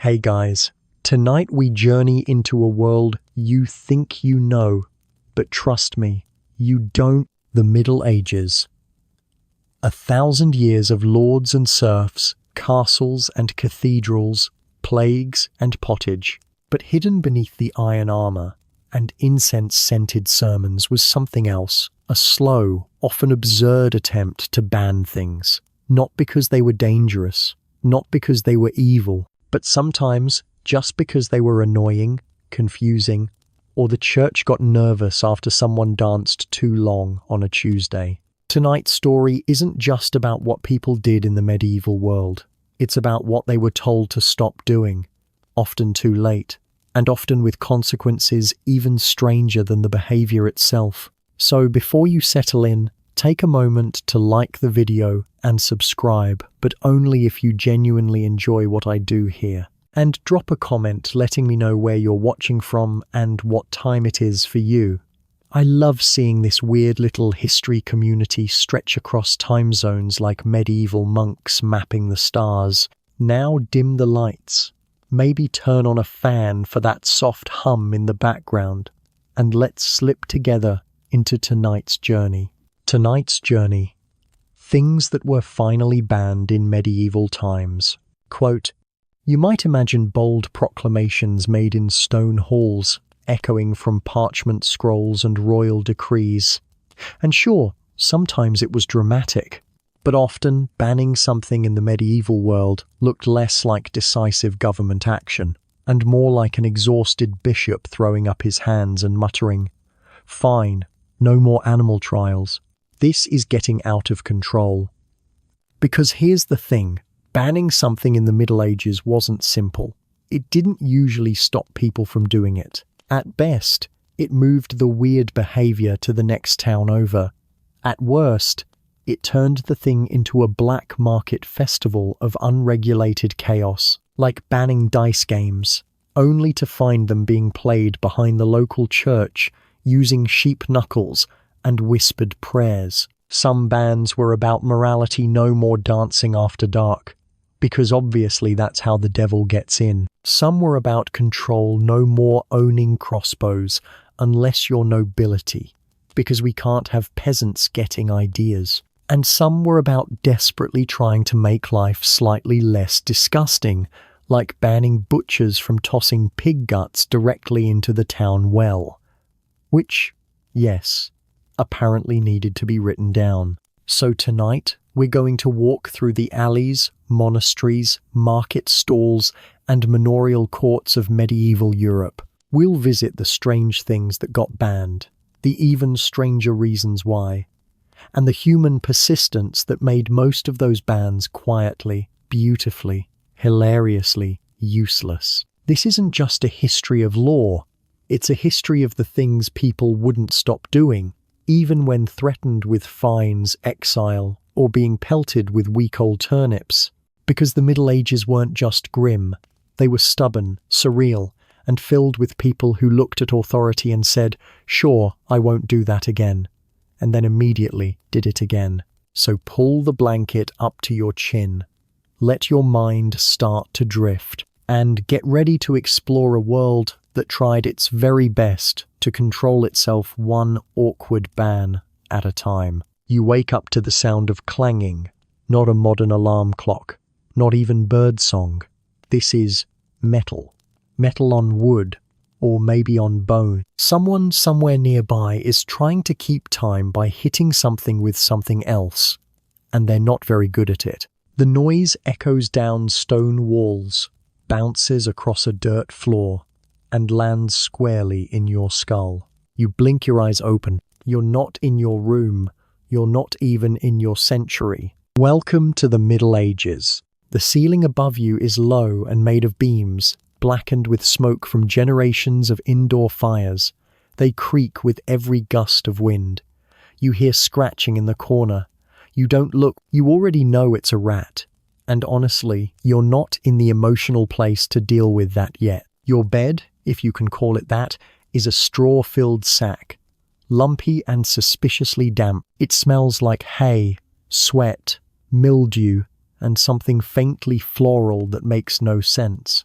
Hey guys, tonight we journey into a world you think you know, but trust me, you don't. The Middle Ages. 1,000 years of lords and serfs, castles and cathedrals, plagues and pottage. But hidden beneath the iron armor and incense-scented sermons was something else, a slow, often absurd attempt to ban things. Not because they were dangerous, not because they were evil, but sometimes just because they were annoying, confusing, or the church got nervous after someone danced too long on a Tuesday. Tonight's story isn't just about what people did in the medieval world. It's about what they were told to stop doing, often too late, and often with consequences even stranger than the behavior itself. So before you settle in, take a moment to like the video and subscribe, but only if you genuinely enjoy what I do here. And drop a comment letting me know where you're watching from and what time it is for you. I love seeing this weird little history community stretch across time zones like medieval monks mapping the stars. Now dim the lights. Maybe turn on a fan for that soft hum in the background. And let's slip together into tonight's journey. Tonight's journey. Things that were finally banned in medieval times. Quote, "You might imagine bold proclamations made in stone halls, echoing from parchment scrolls and royal decrees. And sure, sometimes it was dramatic, but often banning something in the medieval world looked less like decisive government action, and more like an exhausted bishop throwing up his hands and muttering, 'Fine, no more animal trials.' This is getting out of control. Because here's the thing, banning something in the Middle Ages wasn't simple. It didn't usually stop people from doing it. At best, it moved the weird behavior to the next town over. At worst, it turned the thing into a black market festival of unregulated chaos, like banning dice games, only to find them being played behind the local church using sheep knuckles and whispered prayers. Some bans were about morality, no more dancing after dark, because obviously that's how the devil gets in. Some were about control, no more owning crossbows unless you're nobility, because we can't have peasants getting ideas. And some were about desperately trying to make life slightly less disgusting, like banning butchers from tossing pig guts directly into the town well. Which, yes, apparently needed to be written down. So tonight, we're going to walk through the alleys, monasteries, market stalls, and manorial courts of medieval Europe. We'll visit the strange things that got banned, the even stranger reasons why, and the human persistence that made most of those bans quietly, beautifully, hilariously useless. This isn't just a history of law, it's a history of the things people wouldn't stop doing, even when threatened with fines, exile, or being pelted with weak old turnips. Because the Middle Ages weren't just grim, they were stubborn, surreal, and filled with people who looked at authority and said, "Sure, I won't do that again," and then immediately did it again. So pull the blanket up to your chin, let your mind start to drift, and get ready to explore a world that tried its very best to control itself one awkward ban at a time. You wake up to the sound of clanging, not a modern alarm clock, not even birdsong. This is metal. Metal on wood, or maybe on bone. Someone somewhere nearby is trying to keep time by hitting something with something else, and they're not very good at it. The noise echoes down stone walls, bounces across a dirt floor, and lands squarely in your skull. You blink your eyes open. You're not in your room. You're not even in your century. Welcome to the Middle Ages. The ceiling above you is low and made of beams, blackened with smoke from generations of indoor fires. They creak with every gust of wind. You hear scratching in the corner. You don't look. You already know it's a rat. And honestly, you're not in the emotional place to deal with that yet. Your bed, if you can call it that, is a straw-filled sack, lumpy and suspiciously damp. It smells like hay, sweat, mildew, and something faintly floral that makes no sense.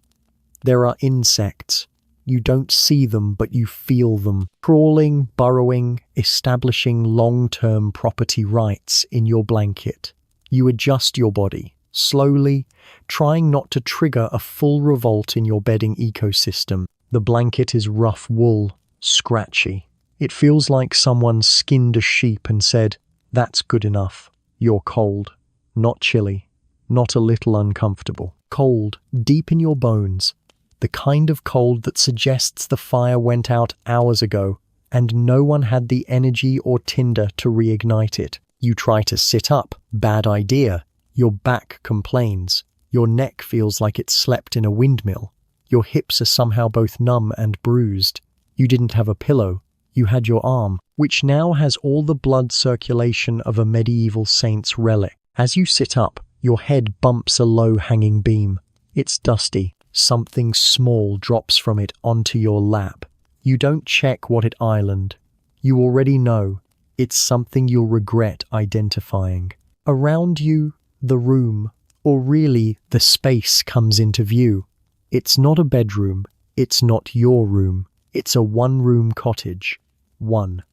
There are insects. You don't see them, but you feel them, crawling, burrowing, establishing long-term property rights in your blanket. You adjust your body, slowly, trying not to trigger a full revolt in your bedding ecosystem. The blanket is rough wool, scratchy. It feels like someone skinned a sheep and said, "That's good enough. You're cold." Not chilly, not a little uncomfortable. Cold, deep in your bones. The kind of cold that suggests the fire went out hours ago and no one had the energy or tinder to reignite it. You try to sit up. Bad idea. Your back complains. Your neck feels like it slept in a windmill. Your hips are somehow both numb and bruised. You didn't have a pillow. You had your arm, which now has all the blood circulation of a medieval saint's relic. As you sit up, your head bumps a low-hanging beam. It's dusty. Something small drops from it onto your lap. You don't check what it island. You already know. It's something you'll regret identifying. Around you, the room, or really the space, comes into view. It's not a bedroom. It's not your room. It's a one-room cottage. One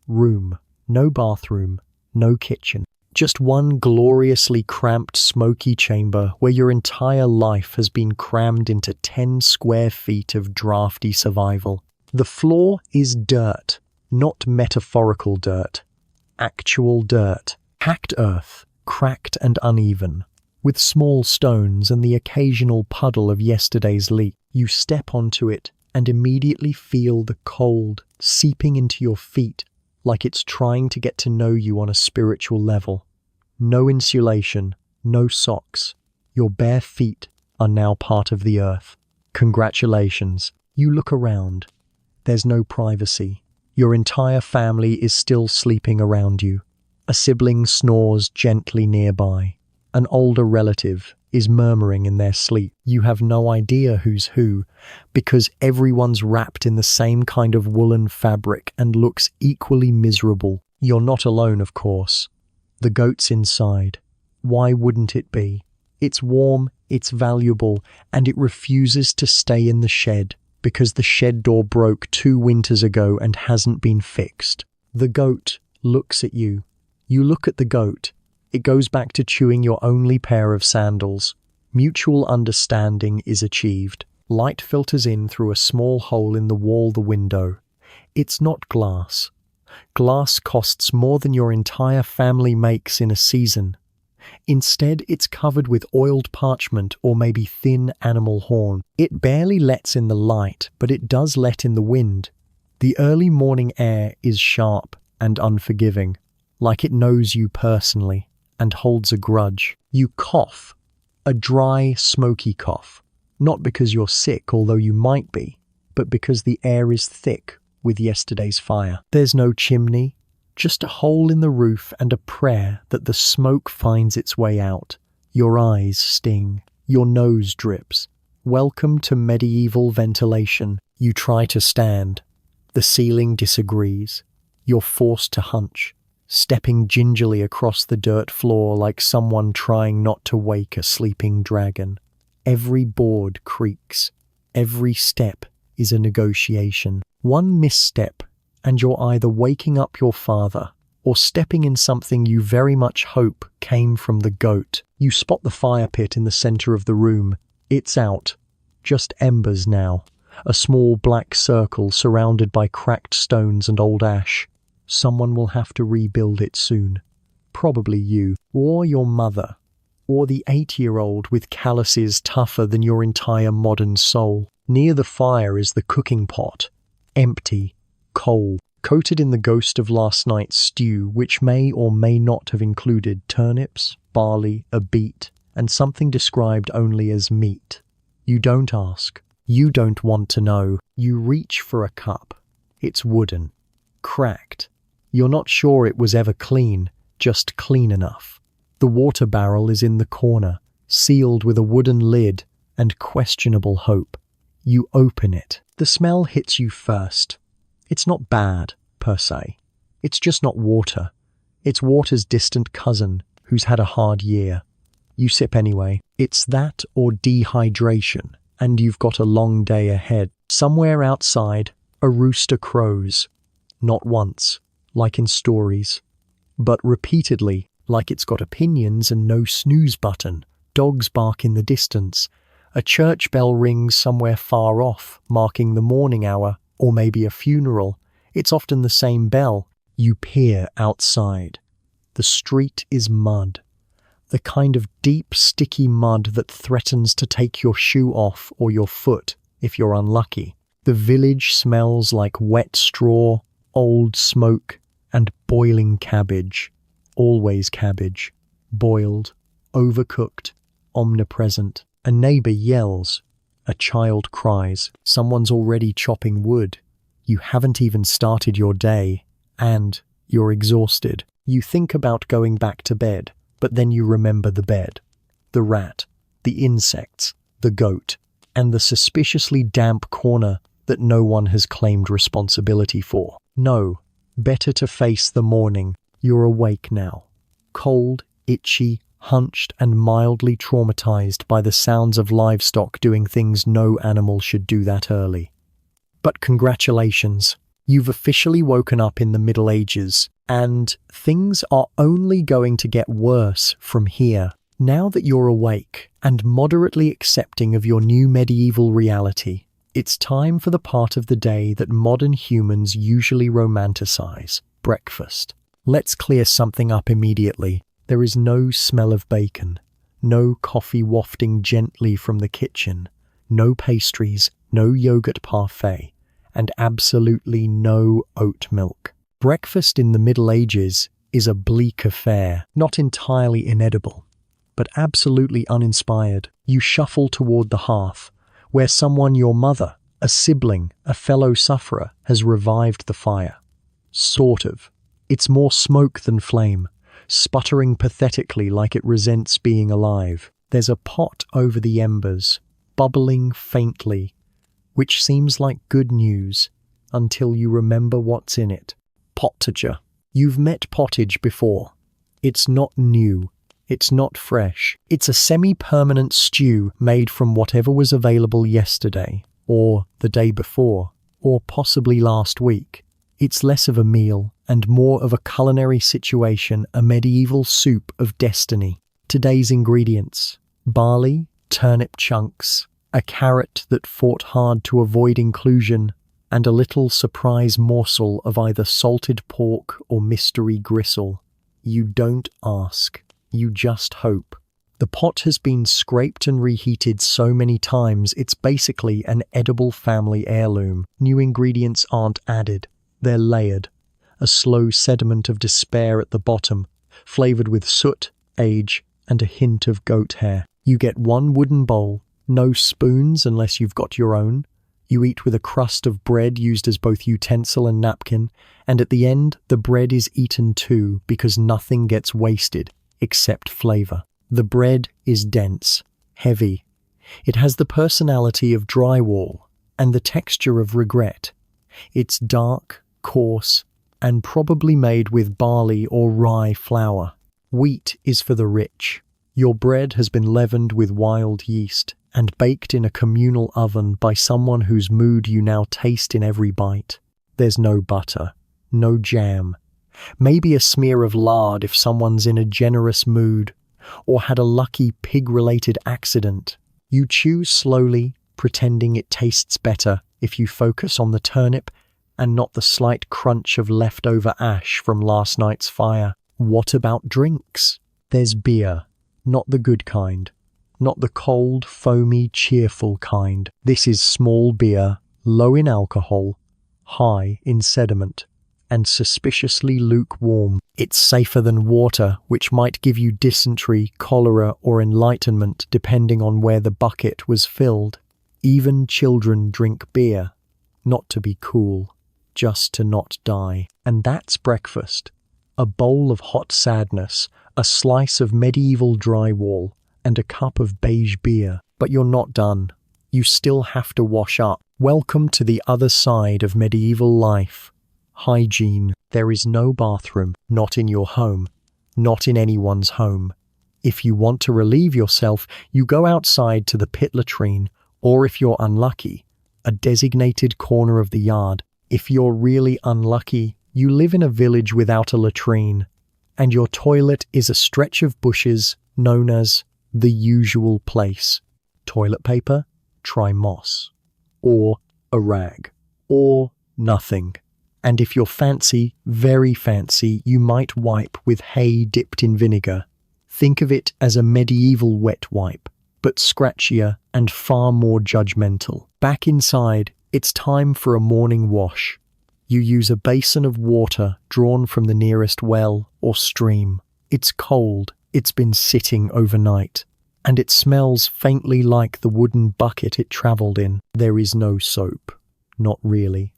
room. No bathroom. No kitchen. Just one gloriously cramped, smoky chamber where your entire life has been crammed into 10 square feet of drafty survival. The floor is dirt, not metaphorical dirt. Actual dirt. Hacked earth, cracked and uneven, with small stones and the occasional puddle of yesterday's leak. You step onto it and immediately feel the cold seeping into your feet, like it's trying to get to know you on a spiritual level. No insulation, no socks. Your bare feet are now part of the earth. Congratulations. You look around. There's no privacy. Your entire family is still sleeping around you. A sibling snores gently nearby. An older relative is murmuring in their sleep. You have no idea who's who, because everyone's wrapped in the same kind of woolen fabric and looks equally miserable. You're not alone, of course. The goat's inside. Why wouldn't it be? It's warm, it's valuable, and it refuses to stay in the shed because the shed door broke 2 winters ago and hasn't been fixed. The goat looks at you. You look at the goat. It goes back to chewing your only pair of sandals. Mutual understanding is achieved. Light filters in through a small hole in the wall, the window. It's not glass. Glass costs more than your entire family makes in a season. Instead, it's covered with oiled parchment or maybe thin animal horn. It barely lets in the light, but it does let in the wind. The early morning air is sharp and unforgiving, like it knows you personally and holds a grudge. You cough, a dry, smoky cough, not because you're sick, although you might be, but because the air is thick with yesterday's fire. There's no chimney, just a hole in the roof and a prayer that the smoke finds its way out. Your eyes sting, your nose drips. Welcome to medieval ventilation. You try to stand. The ceiling disagrees. You're forced to hunch, stepping gingerly across the dirt floor like someone trying not to wake a sleeping dragon. Every board creaks. Every step is a negotiation. One misstep, and you're either waking up your father or stepping in something you very much hope came from the goat. You spot the fire pit in the center of the room. It's out. Just embers now. A small black circle surrounded by cracked stones and old ash. Someone will have to rebuild it soon. Probably you, or your mother, or the 8-year-old with calluses tougher than your entire modern soul. Near the fire is the cooking pot. Empty, coal, coated in the ghost of last night's stew, which may or may not have included turnips, barley, a beet, and something described only as meat. You don't ask. You don't want to know. You reach for a cup. It's wooden, cracked. You're not sure it was ever clean, just clean enough. The water barrel is in the corner, sealed with a wooden lid and questionable hope. You open it. The smell hits you first. It's not bad, per se. It's just not water. It's water's distant cousin who's had a hard year. You sip anyway. It's that or dehydration, and you've got a long day ahead. Somewhere outside, a rooster crows. Not once, like in stories, but repeatedly, like it's got opinions and no snooze button. Dogs bark in the distance. A church bell rings somewhere far off, marking the morning hour, or maybe a funeral. It's often the same bell. You peer outside. The street is mud. The kind of deep, sticky mud that threatens to take your shoe off or your foot if you're unlucky. The village smells like wet straw, old smoke, and boiling cabbage. Always cabbage. Boiled, overcooked, omnipresent. A neighbor yells. A child cries. Someone's already chopping wood. You haven't even started your day, and you're exhausted. You think about going back to bed, but then you remember the bed, the rat, the insects, the goat, and the suspiciously damp corner that no one has claimed responsibility for. No, better to face the morning. You're awake now, cold, itchy, hunched, and mildly traumatized by the sounds of livestock doing things no animal should do that early. But congratulations, you've officially woken up in the Middle Ages, and things are only going to get worse from here. Now that you're awake and moderately accepting of your new medieval reality, it's time for the part of the day that modern humans usually romanticize: breakfast. Let's clear something up immediately. There is no smell of bacon, no coffee wafting gently from the kitchen, no pastries, no yogurt parfait, and absolutely no oat milk. Breakfast in the Middle Ages is a bleak affair, not entirely inedible, but absolutely uninspired. You shuffle toward the hearth, where someone, your mother, a sibling, a fellow sufferer, has revived the fire. Sort of. It's more smoke than flame, sputtering pathetically like it resents being alive. There's a pot over the embers, bubbling faintly, which seems like good news until you remember what's in it. Pottage. You've met pottage before. It's not new. It's not fresh. It's a semi-permanent stew made from whatever was available yesterday, or the day before, or possibly last week. It's less of a meal and more of a culinary situation, a medieval soup of destiny. Today's ingredients: barley, turnip chunks, a carrot that fought hard to avoid inclusion, and a little surprise morsel of either salted pork or mystery gristle. You don't ask. You just hope. The pot has been scraped and reheated so many times it's basically an edible family heirloom. New ingredients aren't added. They're layered. A slow sediment of despair at the bottom, flavored with soot, age, and a hint of goat hair. You get one wooden bowl, no spoons unless you've got your own. You eat with a crust of bread used as both utensil and napkin, and at the end, the bread is eaten too because nothing gets wasted except flavor. The bread is dense, heavy. It has the personality of drywall and the texture of regret. It's dark, coarse, and probably made with barley or rye flour. Wheat is for the rich. Your bread has been leavened with wild yeast and baked in a communal oven by someone whose mood you now taste in every bite. There's no butter, no jam, maybe a smear of lard if someone's in a generous mood or had a lucky pig-related accident. You chew slowly, pretending it tastes better if you focus on the turnip and not the slight crunch of leftover ash from last night's fire. What about drinks? There's beer, not the good kind, not the cold, foamy, cheerful kind. This is small beer, low in alcohol, high in sediment, and suspiciously lukewarm. It's safer than water, which might give you dysentery, cholera, or enlightenment depending on where the bucket was filled. Even children drink beer, not to be cool, just to not die. And that's breakfast. A bowl of hot sadness, a slice of medieval drywall, and a cup of beige beer. But you're not done. You still have to wash up. Welcome to the other side of medieval life. Hygiene. There is no bathroom, not in your home, not in anyone's home. If you want to relieve yourself, you go outside to the pit latrine Or if you're unlucky, a designated corner of the yard. If you're really unlucky, you live in a village without a latrine, and your toilet is a stretch of bushes known as the usual place. Toilet paper? Try moss. Or a rag. Or nothing. And if you're fancy, very fancy, you might wipe with hay dipped in vinegar. Think of it as a medieval wet wipe, but scratchier and far more judgmental. Back inside, it's time for a morning wash. You use a basin of water drawn from the nearest well or stream. It's cold, it's been sitting overnight, and it smells faintly like the wooden bucket it traveled in. There is no soap. Not really.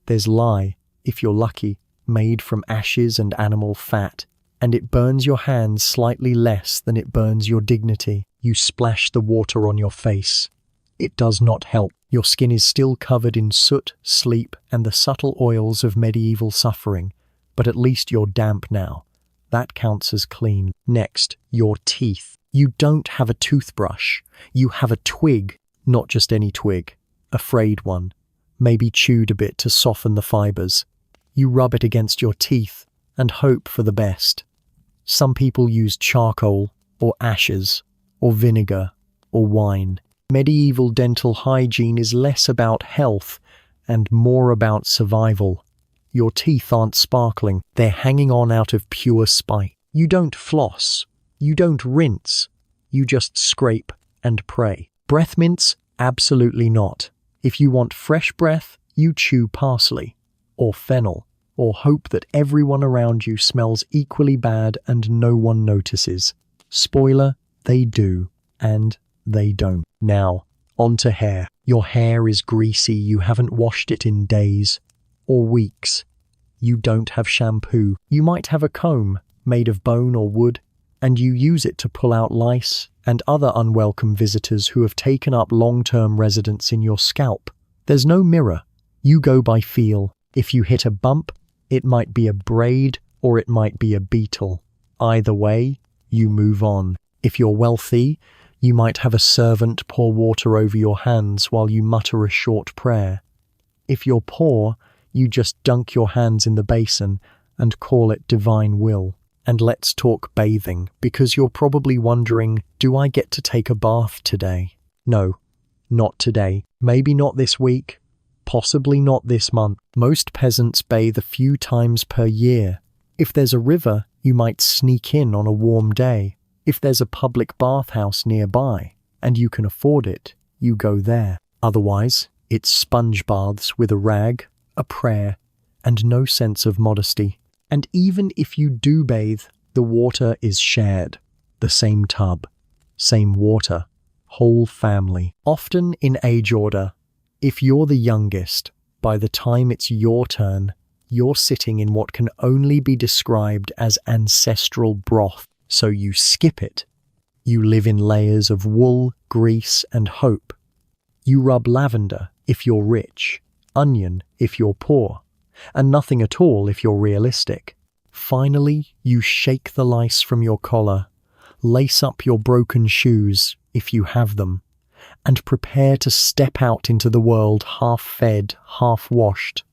There's lye, if you're lucky, made from ashes and animal fat, and it burns your hands slightly less than it burns your dignity. You splash the water on your face. It does not help. Your skin is still covered in soot, sleep, and the subtle oils of medieval suffering, but at least you're damp now. That counts as clean. Next, your teeth. You don't have a toothbrush. You have a twig, not just any twig, a frayed one, maybe chewed a bit to soften the fibers. You rub it against your teeth and hope for the best. Some people use charcoal, or ashes, or vinegar, or wine. Medieval dental hygiene is less about health and more about survival. Your teeth aren't sparkling, they're hanging on out of pure spite. You don't floss, you don't rinse, you just scrape and pray. Breath mints? Absolutely not. If you want fresh breath, you chew parsley, or fennel, or hope that everyone around you smells equally bad and no one notices. Spoiler, they do, and they don't. Now, onto hair. Your hair is greasy, you haven't washed it in days or weeks. You don't have shampoo. You might have a comb made of bone or wood, and you use it to pull out lice and other unwelcome visitors who have taken up long-term residence in your scalp. There's no mirror. You go by feel. If you hit a bump, it might be a braid or it might be a beetle. Either way, you move on. If you're wealthy, you might have a servant pour water over your hands while you mutter a short prayer. If you're poor, you just dunk your hands in the basin and call it divine will. And let's talk bathing, because you're probably wondering, do I get to take a bath today? No, not today. Maybe not this week. Possibly not this month. Most peasants bathe a few times per year. If there's a river, you might sneak in on a warm day. If there's a public bathhouse nearby, and you can afford it, you go there. Otherwise, it's sponge baths with a rag, a prayer, and no sense of modesty. And even if you do bathe, the water is shared. The same tub, same water, whole family. Often in age order. If you're the youngest, by the time it's your turn, you're sitting in what can only be described as ancestral broth. So you skip it. You live in layers of wool, grease, and hope. You rub lavender if you're rich, onion if you're poor, and nothing at all if you're realistic. Finally, you shake the lice from your collar, lace up your broken shoes if you have them, and prepare to step out into the world half-fed, half-washed,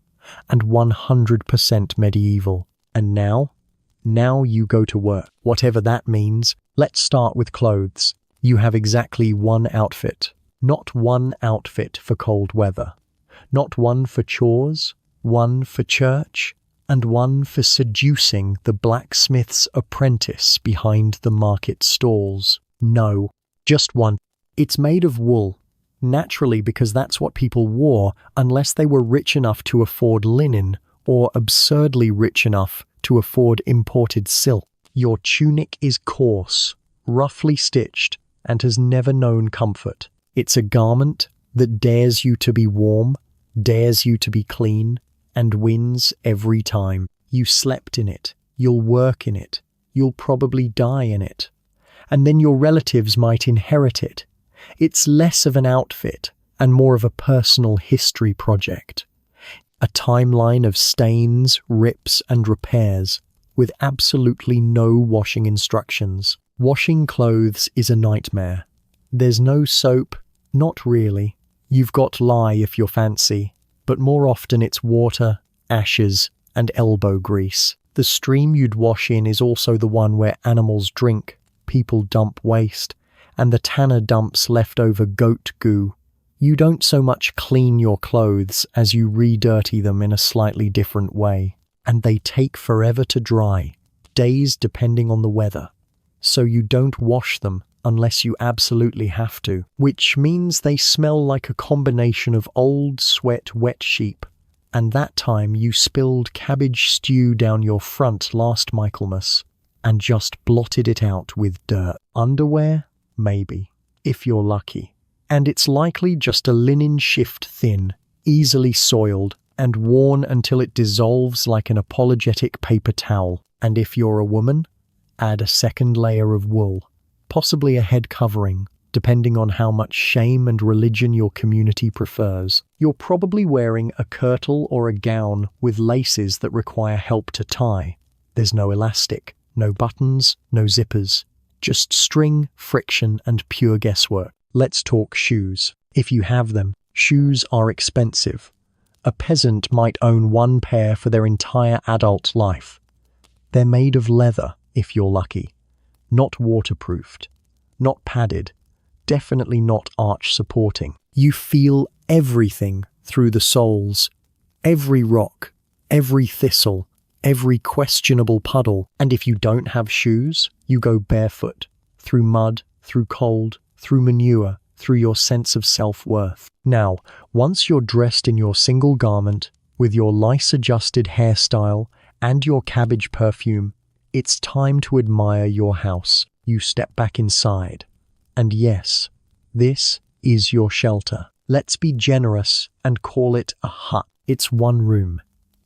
and 100% medieval. And now you go to work. Whatever that means. Let's start with clothes. You have exactly one outfit. Not one outfit for cold weather. Not one for chores, one for church, and one for seducing the blacksmith's apprentice behind the market stalls. No, just one. It's made of wool. Naturally, because that's what people wore unless they were rich enough to afford linen or absurdly rich enough to afford imported silk. Your tunic is coarse, roughly stitched, and has never known comfort. It's a garment that dares you to be warm, dares you to be clean, and wins every time. You slept in it, you'll work in it, you'll probably die in it, and then your relatives might inherit it. It's less of an outfit and more of a personal history project. A timeline of stains, rips, and repairs, with absolutely no washing instructions. Washing clothes is a nightmare. There's no soap, not really. You've got lye if you're fancy, but more often it's water, ashes, and elbow grease. The stream you'd wash in is also the one where animals drink, people dump waste, and the tanner dumps leftover goat goo. You don't so much clean your clothes as you re-dirty them in a slightly different way, and they take forever to dry, days depending on the weather. So you don't wash them unless you absolutely have to, which means they smell like a combination of old, sweat, wet sheep. And that time you spilled cabbage stew down your front last Michaelmas and just blotted it out with dirt. Underwear? Maybe, if you're lucky. And it's likely just a linen shift thin, easily soiled, and worn until it dissolves like an apologetic paper towel. And if you're a woman, add a second layer of wool, possibly a head covering, depending on how much shame and religion your community prefers. You're probably wearing a kirtle or a gown with laces that require help to tie. There's no elastic, no buttons, no zippers, just string, friction, and pure guesswork. Let's talk shoes. If you have them, shoes are expensive. A peasant might own one pair for their entire adult life. They're made of leather, if you're lucky, not waterproofed, not padded, definitely not arch-supporting. You feel everything through the soles, every rock, every thistle, every questionable puddle. And if you don't have shoes, you go barefoot, through mud, through cold, through manure, through your sense of self-worth. Now, once you're dressed in your single garment, with your lice-adjusted hairstyle and your cabbage perfume, it's time to admire your house. You step back inside. And yes, this is your shelter. Let's be generous and call it a hut. It's one room,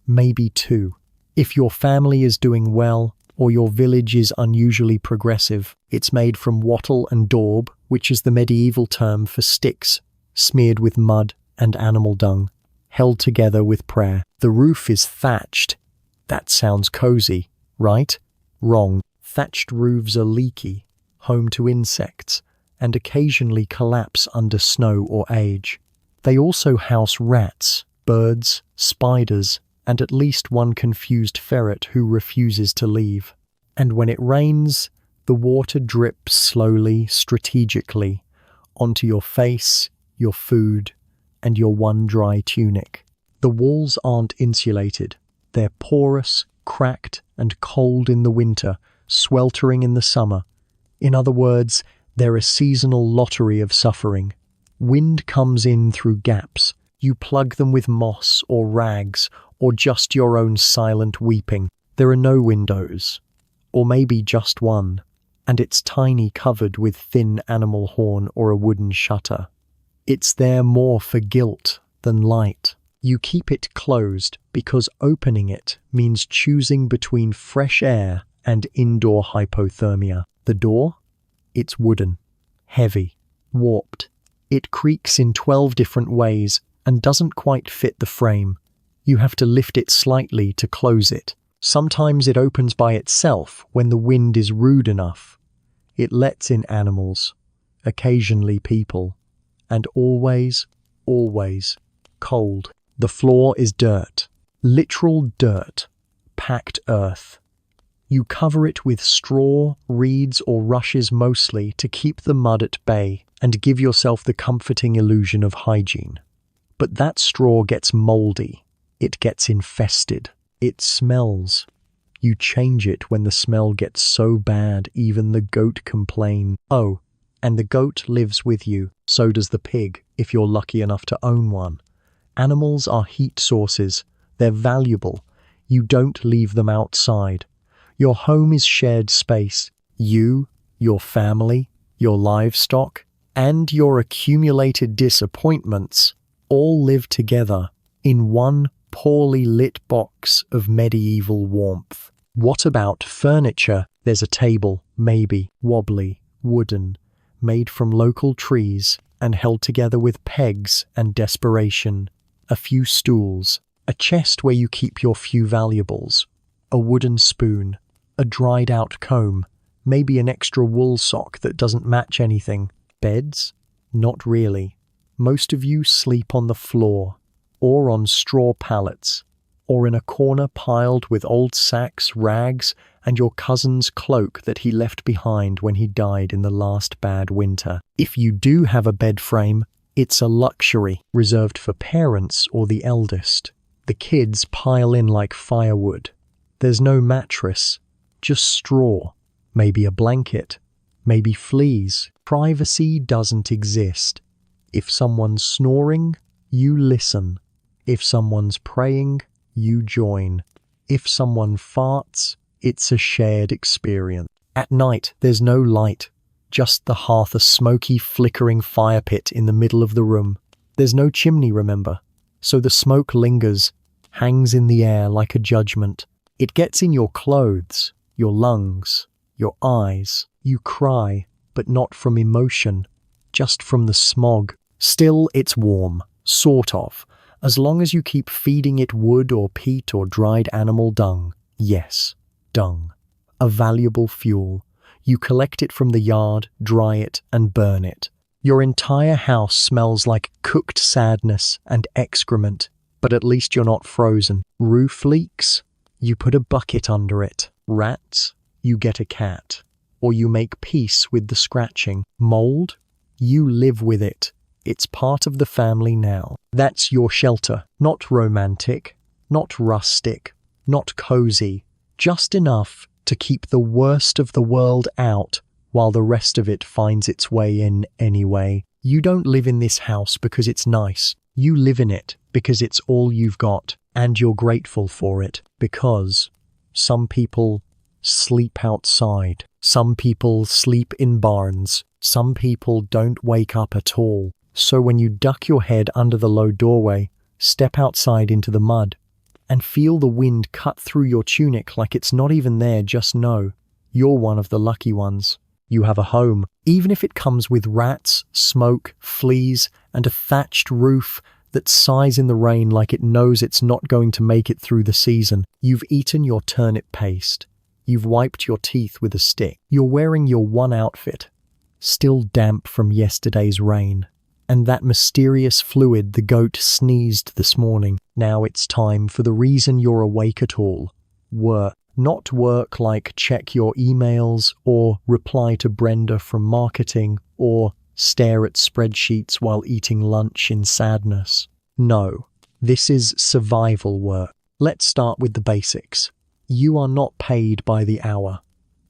maybe two. If your family is doing well, or your village is unusually progressive, it's made from wattle and daub, which is the medieval term for sticks, smeared with mud and animal dung, held together with prayer. The roof is thatched. That sounds cozy, right? Wrong. Thatched roofs are leaky, home to insects, and occasionally collapse under snow or age. They also house rats, birds, spiders, and at least one confused ferret who refuses to leave. And when it rains, the water drips slowly, strategically, onto your face, your food, and your one dry tunic. The walls aren't insulated. They're porous, cracked, and cold in the winter, sweltering in the summer. In other words, they're a seasonal lottery of suffering. Wind comes in through gaps. You plug them with moss or rags, or just your own silent weeping. There are no windows, or maybe just one, and it's tiny, covered with thin animal horn or a wooden shutter. It's there more for guilt than light. You keep it closed because opening it means choosing between fresh air and indoor hypothermia. The door? It's wooden, heavy, warped. It creaks in 12 different ways and doesn't quite fit the frame. You have to lift it slightly to close it. Sometimes it opens by itself when the wind is rude enough. It lets in animals, occasionally people, and always, always cold. The floor is dirt, literal dirt, packed earth. You cover it with straw, reeds, or rushes mostly to keep the mud at bay and give yourself the comforting illusion of hygiene. But that straw gets moldy. It gets infested. It smells. You change it when the smell gets so bad even the goat complain. Oh, and the goat lives with you. So does the pig, if you're lucky enough to own one. Animals are heat sources. They're valuable. You don't leave them outside. Your home is shared space. You, your family, your livestock, and your accumulated disappointments all live together in one poorly lit box of medieval warmth. What about furniture? There's a table, maybe, wobbly, wooden, made from local trees and held together with pegs and desperation. A few stools, a chest where you keep your few valuables, a wooden spoon, a dried-out comb, maybe an extra wool sock that doesn't match anything. Beds? Not really. Most of you sleep on the floor, or on straw pallets, or in a corner piled with old sacks, rags, and your cousin's cloak that he left behind when he died in the last bad winter. If you do have a bed frame, it's a luxury reserved for parents or the eldest. The kids pile in like firewood. There's no mattress, just straw, maybe a blanket, maybe fleas. Privacy doesn't exist. If someone's snoring, you listen. If someone's praying, you join. If someone farts, it's a shared experience. At night, there's no light, just the hearth, a smoky, flickering fire pit in the middle of the room. There's no chimney, remember, so the smoke lingers, hangs in the air like a judgment. It gets in your clothes, your lungs, your eyes. You cry, but not from emotion, just from the smog. Still, it's warm, sort of, as long as you keep feeding it wood or peat or dried animal dung. Yes, dung. A valuable fuel. You collect it from the yard, dry it, and burn it. Your entire house smells like cooked sadness and excrement, but at least you're not frozen. Roof leaks? You put a bucket under it. Rats? You get a cat. Or you make peace with the scratching. Mold? You live with it. It's part of the family now. That's your shelter. Not romantic, not rustic, not cozy. Just enough to keep the worst of the world out while the rest of it finds its way in anyway. You don't live in this house because it's nice. You live in it because it's all you've got, and you're grateful for it, because some people sleep outside. Some people sleep in barns. Some people don't wake up at all. So when you duck your head under the low doorway, step outside into the mud, and feel the wind cut through your tunic like it's not even there, just know you're one of the lucky ones. You have a home, even if it comes with rats, smoke, fleas, and a thatched roof that sighs in the rain like it knows it's not going to make it through the season. You've eaten your turnip paste. You've wiped your teeth with a stick. You're wearing your one outfit, still damp from yesterday's rain, and that mysterious fluid the goat sneezed this morning. Now it's time for the reason you're awake at all. Work. Not work like check your emails or reply to Brenda from marketing or stare at spreadsheets while eating lunch in sadness. No, this is survival work. Let's start with the basics. You are not paid by the hour.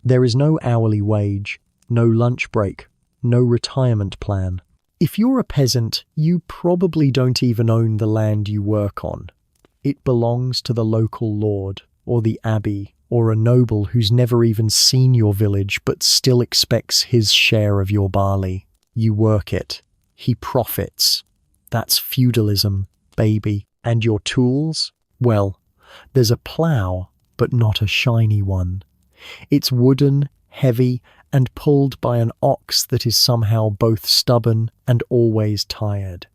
There is no hourly wage, no lunch break, no retirement plan. If you're a peasant, you probably don't even own the land you work on. It belongs to the local lord, or the abbey, or a noble who's never even seen your village but still expects his share of your barley. You work it. He profits. That's feudalism, baby. And your tools? Well, there's a plough, but not a shiny one. It's wooden, heavy, and pulled by an ox that is somehow both stubborn and always tired.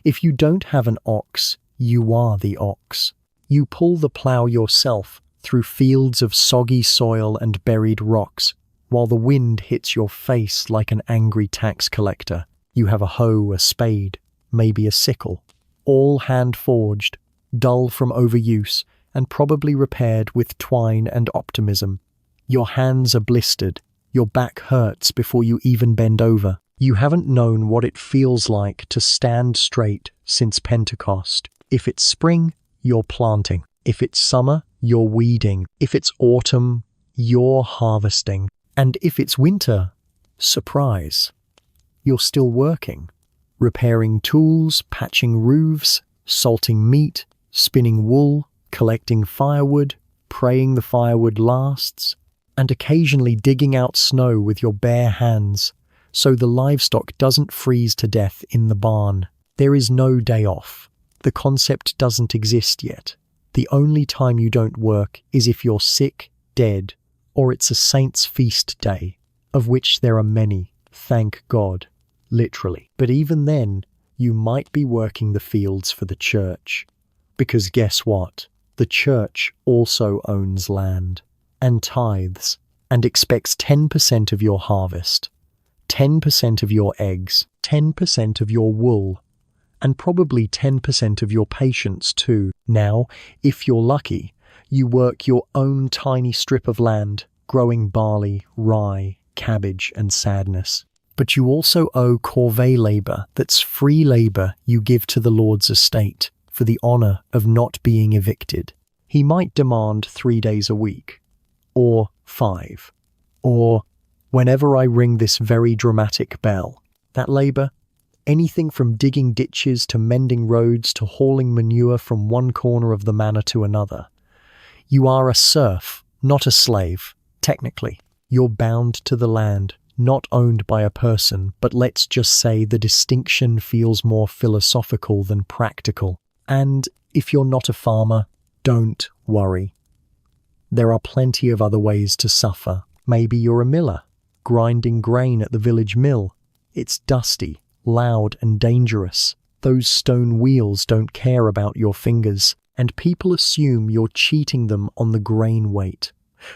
If you don't have an ox, you are the ox. You pull the plough yourself through fields of soggy soil and buried rocks, while the wind hits your face like an angry tax collector. You have a hoe, a spade, maybe a sickle, all hand-forged, dull from overuse, and probably repaired with twine and optimism. Your hands are blistered. Your back hurts before you even bend over. You haven't known what it feels like to stand straight since Pentecost. If it's spring, you're planting. If it's summer, you're weeding. If it's autumn, you're harvesting. And if it's winter, surprise, you're still working. Repairing tools, patching roofs, salting meat, spinning wool, collecting firewood, praying the firewood lasts, and occasionally digging out snow with your bare hands so the livestock doesn't freeze to death in the barn. There is no day off. The concept doesn't exist yet. The only time you don't work is if you're sick, dead, or it's a saint's feast day, of which there are many, thank God, literally. But even then, you might be working the fields for the church. Because guess what? The church also owns land and tithes, and expects 10% of your harvest. 10% of your eggs, 10% of your wool, and probably 10% of your patience too. Now, if you're lucky, you work your own tiny strip of land, growing barley, rye, cabbage, and sadness. But you also owe corvée labor, that's free labor you give to the Lord's estate for the honor of not being evicted. He might demand 3 days a week, or 5, or whenever I ring this very dramatic bell. That labor, anything from digging ditches to mending roads to hauling manure from one corner of the manor to another. You are a serf, not a slave, technically. You're bound to the land, not owned by a person, but let's just say the distinction feels more philosophical than practical. And if you're not a farmer, don't worry. There are plenty of other ways to suffer. Maybe you're a miller, grinding grain at the village mill. It's dusty, loud, and dangerous. Those stone wheels don't care about your fingers, and people assume you're cheating them on the grain weight,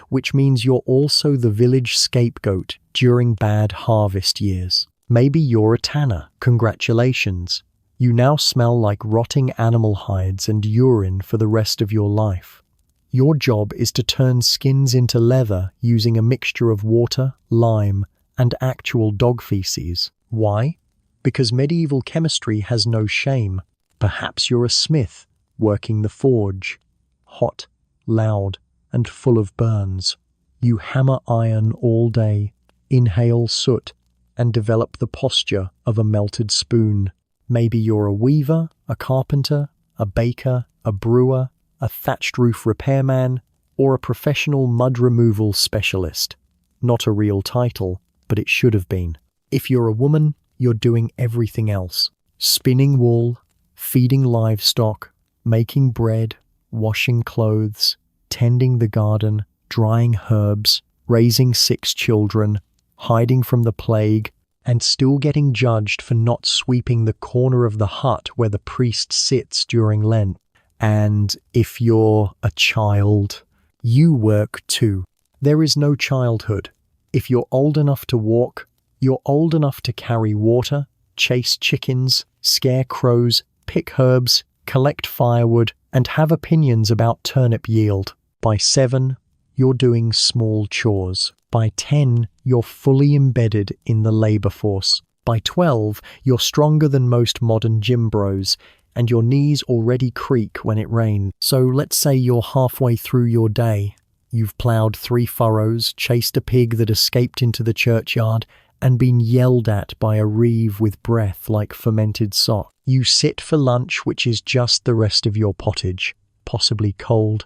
which means you're also the village scapegoat during bad harvest years. Maybe you're a tanner. Congratulations. You now smell like rotting animal hides and urine for the rest of your life. Your job is to turn skins into leather using a mixture of water, lime, and actual dog feces. Why? Because medieval chemistry has no shame. Perhaps you're a smith, working the forge. Hot, loud, and full of burns. You hammer iron all day, inhale soot, and develop the posture of a melted spoon. Maybe you're a weaver, a carpenter, a baker, a brewer, a thatched roof repairman, or a professional mud removal specialist. Not a real title, but it should have been. If you're a woman, you're doing everything else. Spinning wool, feeding livestock, making bread, washing clothes, tending the garden, drying herbs, raising 6 children, hiding from the plague, and still getting judged for not sweeping the corner of the hut where the priest sits during Lent. And if you're a child, you work too. There is no childhood. If you're old enough to walk, you're old enough to carry water, chase chickens, scare crows, pick herbs, collect firewood, and have opinions about turnip yield. By 7, you're doing small chores. By 10, you're fully embedded in the labor force. By 12, you're stronger than most modern gym bros, and your knees already creak when it rains. So let's say you're halfway through your day. You've ploughed 3 furrows, chased a pig that escaped into the churchyard, and been yelled at by a reeve with breath like fermented sot. You sit for lunch, which is just the rest of your pottage, possibly cold,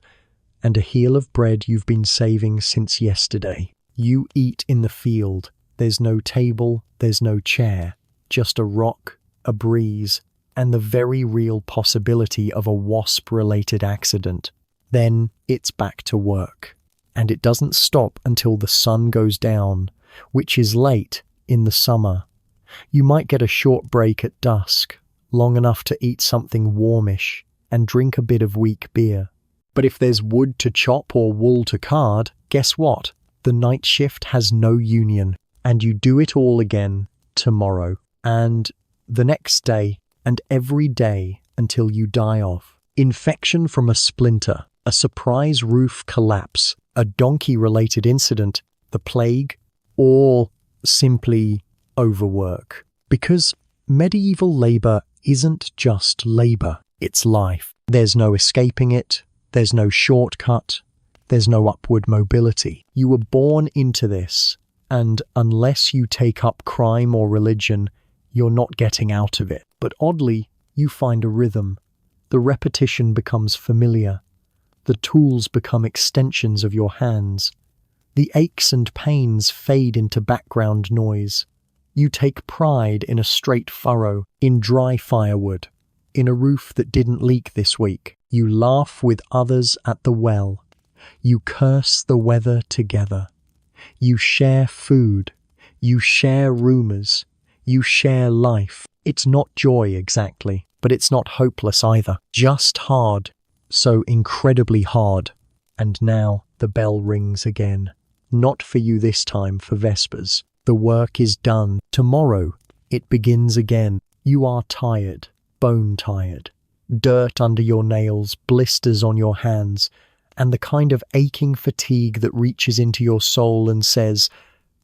and a heel of bread you've been saving since yesterday. You eat in the field. There's no table, there's no chair, just a rock, a breeze, and the very real possibility of a wasp-related accident. Then it's back to work. And it doesn't stop until the sun goes down, which is late in the summer. You might get a short break at dusk, long enough to eat something warmish and drink a bit of weak beer. But if there's wood to chop or wool to card, guess what? The night shift has no union, and you do it all again tomorrow, and the next day, and every day until you die off. Infection from a splinter, a surprise roof collapse, a donkey-related incident, the plague, or simply overwork. Because medieval labor isn't just labor, it's life. There's no escaping it, there's no shortcut, there's no upward mobility. You were born into this, and unless you take up crime or religion, you're not getting out of it. But oddly, you find a rhythm. The repetition becomes familiar. The tools become extensions of your hands. The aches and pains fade into background noise. You take pride in a straight furrow, in dry firewood, in a roof that didn't leak this week. You laugh with others at the well. You curse the weather together. You share food. You share rumors. You share life. It's not joy exactly, but it's not hopeless either. Just hard. So incredibly hard. And now the bell rings again. Not for you this time for Vespers. The work is done. Tomorrow, it begins again. You are tired, bone tired. Dirt under your nails, blisters on your hands, and the kind of aching fatigue that reaches into your soul and says,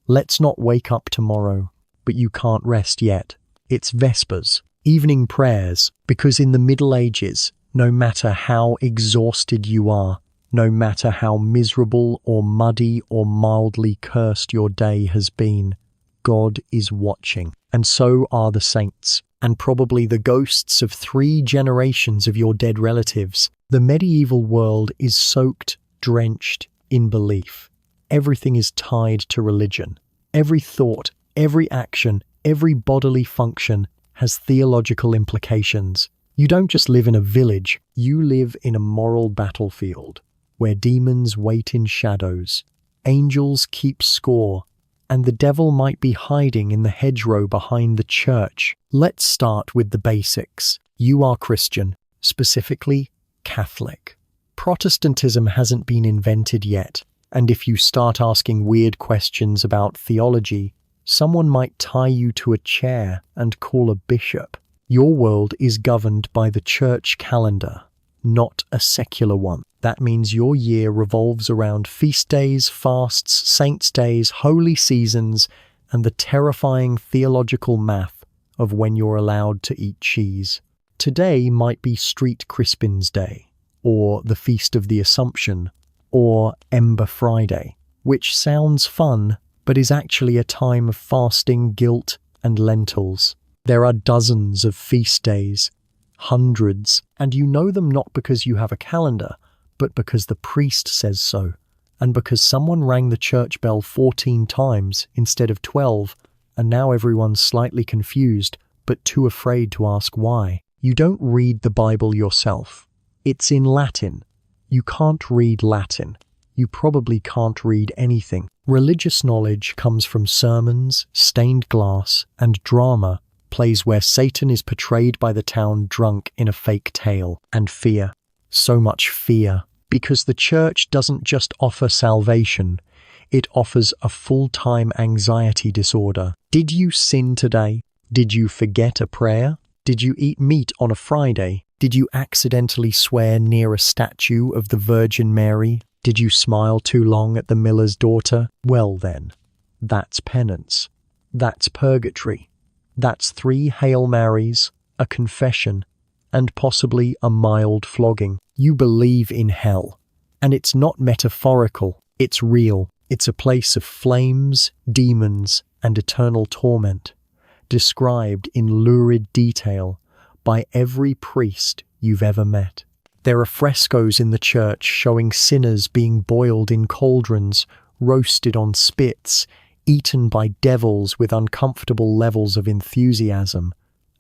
let's not wake up tomorrow. But you can't rest yet. It's Vespers, evening prayers, because in the Middle Ages, no matter how exhausted you are, no matter how miserable or muddy or mildly cursed your day has been, God is watching. And so are the saints, and probably the ghosts of 3 generations of your dead relatives. The medieval world is soaked, drenched in belief. Everything is tied to religion. Every thought, every action, every bodily function has theological implications. You don't just live in a village, you live in a moral battlefield, where demons wait in shadows, angels keep score, and the devil might be hiding in the hedgerow behind the church. Let's start with the basics. You are Christian, specifically Catholic. Protestantism hasn't been invented yet, and if you start asking weird questions about theology, someone might tie you to a chair and call a bishop. Your world is governed by the church calendar, not a secular one. That means your year revolves around feast days, fasts, saints' days, holy seasons, and the terrifying theological math of when you're allowed to eat cheese. Today might be Street Crispin's Day, or the Feast of the Assumption, or Ember Friday, which sounds fun, but is actually a time of fasting, guilt, and lentils. There are dozens of feast days, hundreds, and you know them not because you have a calendar, but because the priest says so, and because someone rang the church bell 14 times instead of 12, and now everyone's slightly confused, but too afraid to ask why. You don't read the Bible yourself. It's in Latin. You can't read Latin. You probably can't read anything. Religious knowledge comes from sermons, stained glass, and drama, plays where Satan is portrayed by the town drunk in a fake tale, and fear. So much fear. Because the church doesn't just offer salvation, it offers a full-time anxiety disorder. Did you sin today? Did you forget a prayer? Did you eat meat on a Friday? Did you accidentally swear near a statue of the Virgin Mary? Did you smile too long at the miller's daughter? Well then, that's penance. That's purgatory. That's 3 Hail Marys, a confession, and possibly a mild flogging. You believe in hell, and it's not metaphorical, it's real. It's a place of flames, demons, and eternal torment, described in lurid detail by every priest you've ever met. There are frescoes in the church showing sinners being boiled in cauldrons, roasted on spits, eaten by devils with uncomfortable levels of enthusiasm.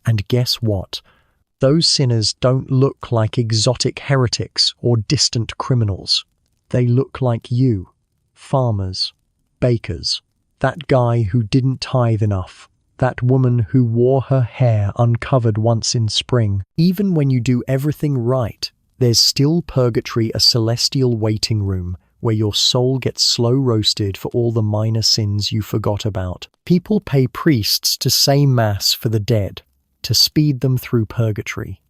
And guess what? Those sinners don't look like exotic heretics or distant criminals. They look like you, farmers, bakers, that guy who didn't tithe enough, that woman who wore her hair uncovered once in spring. Even when you do everything right, there's still purgatory, a celestial waiting room where your soul gets slow roasted for all the minor sins you forgot about. People pay priests to say mass for the dead, to speed them through purgatory,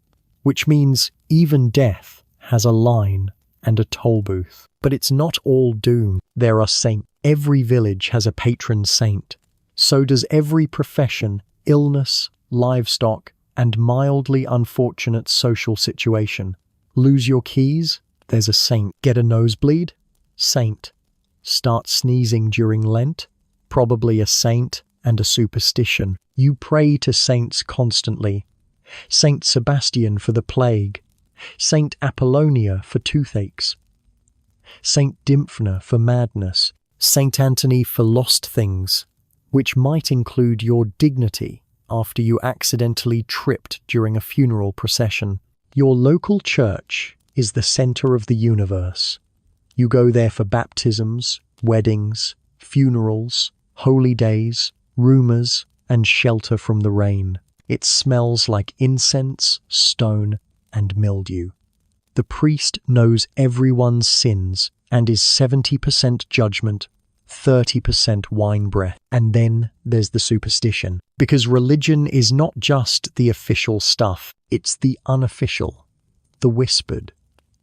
which means even death has a line and a toll booth. But it's not all doom. There are saints. Every village has a patron saint. So does every profession, illness, livestock, and mildly unfortunate social situation. Lose your keys? There's a saint. Get a nosebleed? Saint. Start sneezing during Lent? Probably a saint and a superstition. You pray to saints constantly. Saint Sebastian for the plague, Saint Apollonia for toothaches, Saint Dymphna for madness, Saint Anthony for lost things, which might include your dignity after you accidentally tripped during a funeral procession. Your local church is the center of the universe. You go there for baptisms, weddings, funerals, holy days, rumors, and shelter from the rain. It smells like incense, stone, and mildew. The priest knows everyone's sins and is 70% judgment, 30% wine breath. And then there's the superstition. Because religion is not just the official stuff, it's the unofficial, the whispered,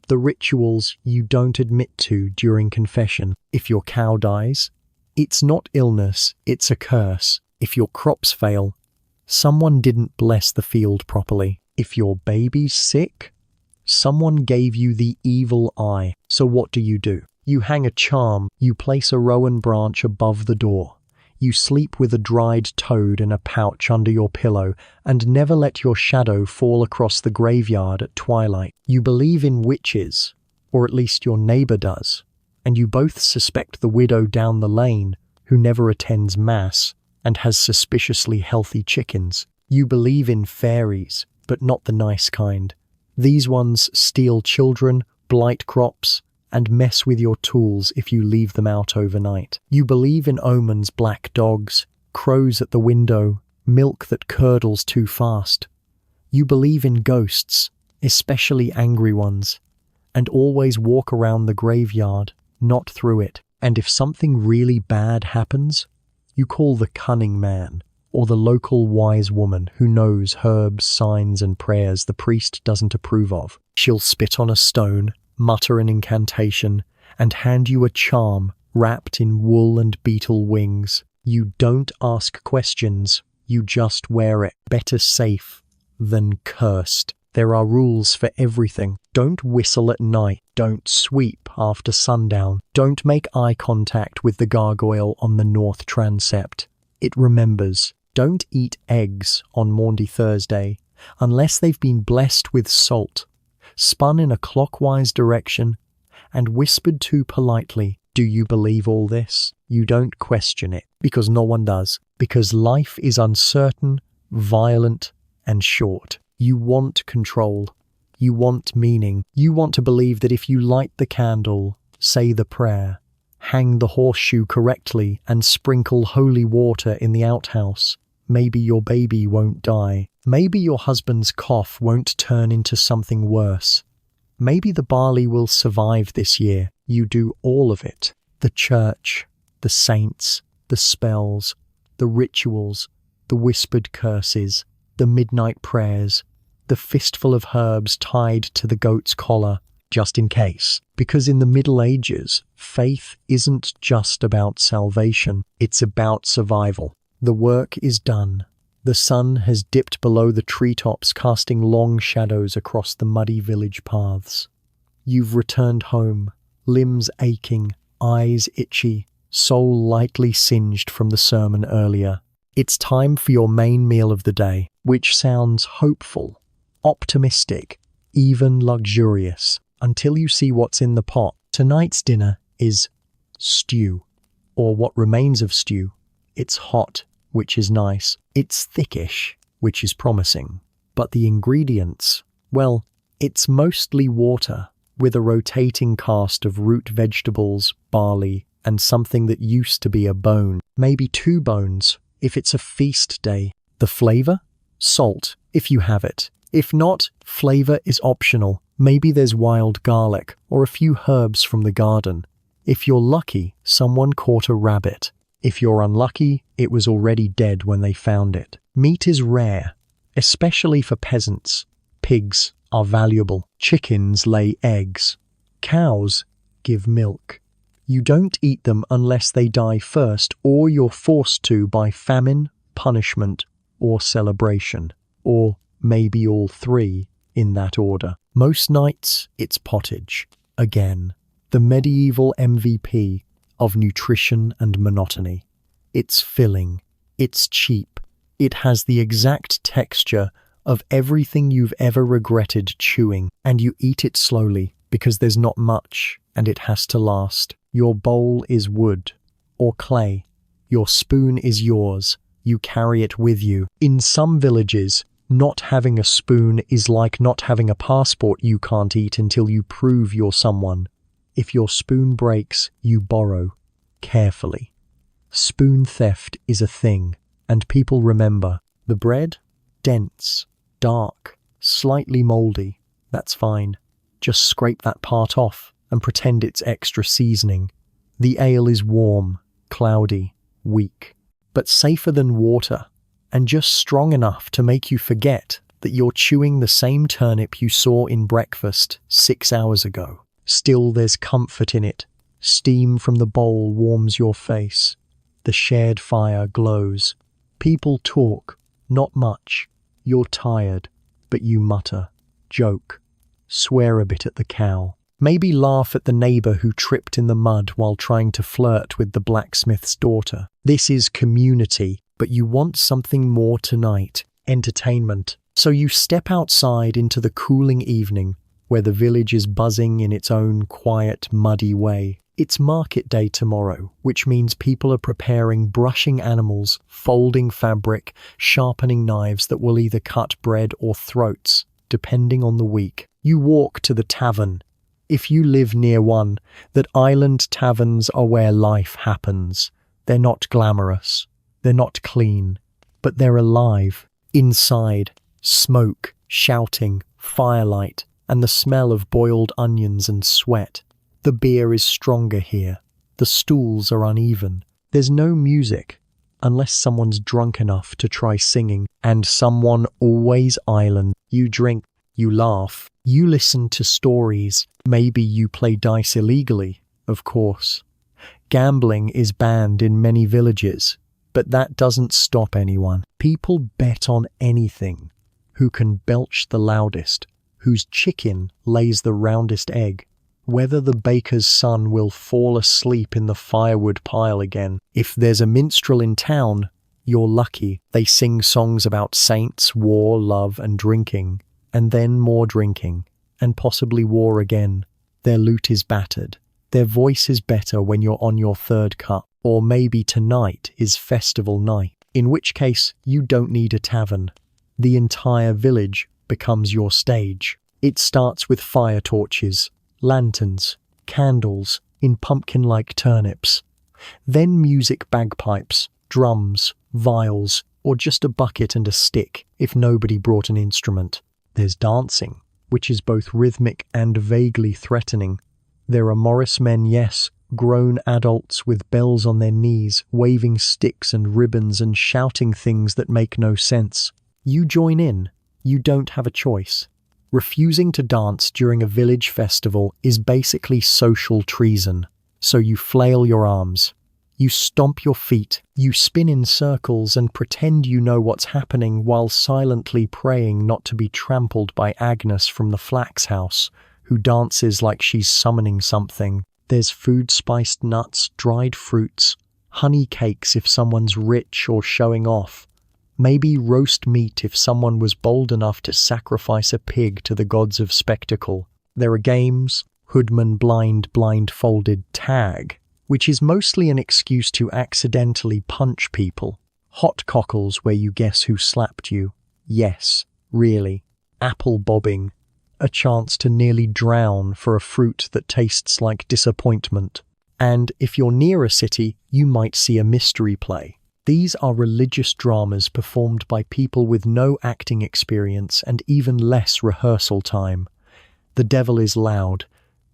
the rituals you don't admit to during confession. If your cow dies, it's not illness, it's a curse. If your crops fail, someone didn't bless the field properly. If your baby's sick, someone gave you the evil eye. So what do? You hang a charm, you place a rowan branch above the door. You sleep with a dried toad in a pouch under your pillow and never let your shadow fall across the graveyard at twilight. You believe in witches, or at least your neighbor does, and you both suspect the widow down the lane who never attends mass and has suspiciously healthy chickens. You believe in fairies, but not the nice kind. These ones steal children, blight crops, and mess with your tools if you leave them out overnight. You believe in omens, black dogs, crows at the window, milk that curdles too fast. You believe in ghosts, especially angry ones, and always walk around the graveyard, not through it. And if something really bad happens, you call the cunning man or the local wise woman who knows herbs, signs, and prayers the priest doesn't approve of. She'll spit on a stone, mutter an incantation, and hand you a charm wrapped in wool and beetle wings. You don't ask questions, you just wear it. Better safe than cursed. There are rules for everything. Don't whistle at night. Don't sweep after sundown. Don't make eye contact with the gargoyle on the north transept. It remembers. Don't eat eggs on Maundy Thursday unless they've been blessed with salt, spun in a clockwise direction, and whispered to politely. Do you believe all this? You don't question it, because no one does. Because life is uncertain, violent, and short. You want control. You want meaning. You want to believe that if you light the candle, say the prayer, hang the horseshoe correctly, and sprinkle holy water in the outhouse, maybe your baby won't die. Maybe your husband's cough won't turn into something worse. Maybe the barley will survive this year. You do all of it. The church, the saints, the spells, the rituals, the whispered curses, the midnight prayers, the fistful of herbs tied to the goat's collar, just in case. Because in the Middle Ages, faith isn't just about salvation, it's about survival. The work is done. The sun has dipped below the treetops, casting long shadows across the muddy village paths. You've returned home, limbs aching, eyes itchy, soul lightly singed from the sermon earlier. It's time for your main meal of the day, which sounds hopeful, optimistic, even luxurious, until you see what's in the pot. Tonight's dinner is stew, or what remains of stew. It's hot, which is nice. It's thickish, which is promising. But the ingredients, well, it's mostly water, with a rotating cast of root vegetables, barley, and something that used to be a bone. Maybe 2 bones, if it's a feast day. The flavor? Salt, if you have it. If not, flavor is optional. Maybe there's wild garlic, or a few herbs from the garden. If you're lucky, someone caught a rabbit. If you're unlucky, it was already dead when they found it. Meat is rare, especially for peasants. Pigs are valuable. Chickens lay eggs. Cows give milk. You don't eat them unless they die first, or you're forced to by famine, punishment, or celebration. Or maybe all 3 in that order. Most nights, it's pottage. Again, the medieval MVP of nutrition and monotony. It's filling, it's cheap, it has the exact texture of everything you've ever regretted chewing, and you eat it slowly because there's not much and it has to last. Your bowl is wood or clay. Your spoon is yours. You carry it with you. In some villages, not having a spoon is like not having a passport. You can't eat until you prove you're someone. If your spoon breaks, you borrow. Carefully. Spoon theft is a thing, and people remember. The bread? Dense, dark, slightly moldy. That's fine. Just scrape that part off and pretend it's extra seasoning. The ale is warm, cloudy, weak, but safer than water, and just strong enough to make you forget that you're chewing the same turnip you saw in breakfast 6 hours ago. Still, there's comfort in it. Steam from the bowl warms your face. The shared fire glows. People talk, not much. You're tired, but you mutter, joke, swear a bit at the cow. Maybe laugh at the neighbor who tripped in the mud while trying to flirt with the blacksmith's daughter. This is community, but you want something more tonight. Entertainment. So you step outside into the cooling evening, where the village is buzzing in its own quiet, muddy way. It's market day tomorrow, which means people are preparing brushing animals, folding fabric, sharpening knives that will either cut bread or throats, depending on the week. You walk to the tavern. If you live near one, that island taverns are where life happens. They're not glamorous, they're not clean, but they're alive. Inside, smoke, shouting, firelight, and the smell of boiled onions and sweat. The beer is stronger here. The stools are uneven. There's no music, unless someone's drunk enough to try singing, and someone always island. You drink, you laugh, you listen to stories. Maybe you play dice illegally, of course. Gambling is banned in many villages, but that doesn't stop anyone. People bet on anything. Who can belch the loudest, whose chicken lays the roundest egg, whether the baker's son will fall asleep in the firewood pile again. If there's a minstrel in town, you're lucky. They sing songs about saints, war, love, and drinking, and then more drinking, and possibly war again. Their lute is battered. Their voice is better when you're on your third cup, or maybe tonight is festival night, in which case you don't need a tavern. The entire village becomes your stage. It starts with fire torches, lanterns, candles in pumpkin-like turnips. Then music, bagpipes, drums, viols, or just a bucket and a stick if nobody brought an instrument. There's dancing, which is both rhythmic and vaguely threatening. There are Morris men, yes, grown adults with bells on their knees, waving sticks and ribbons and shouting things that make no sense. You join in. You don't have a choice. Refusing to dance during a village festival is basically social treason. So you flail your arms. You stomp your feet. You spin in circles and pretend you know what's happening while silently praying not to be trampled by Agnes from the flax house, who dances like she's summoning something. There's food-spiced nuts, dried fruits, honey cakes if someone's rich or showing off. Maybe roast meat if someone was bold enough to sacrifice a pig to the gods of spectacle. There are games, hoodman blindfolded tag, which is mostly an excuse to accidentally punch people. Hot cockles where you guess who slapped you. Yes, really. Apple bobbing, a chance to nearly drown for a fruit that tastes like disappointment. And if you're near a city, you might see a mystery play. These are religious dramas performed by people with no acting experience and even less rehearsal time. The devil is loud.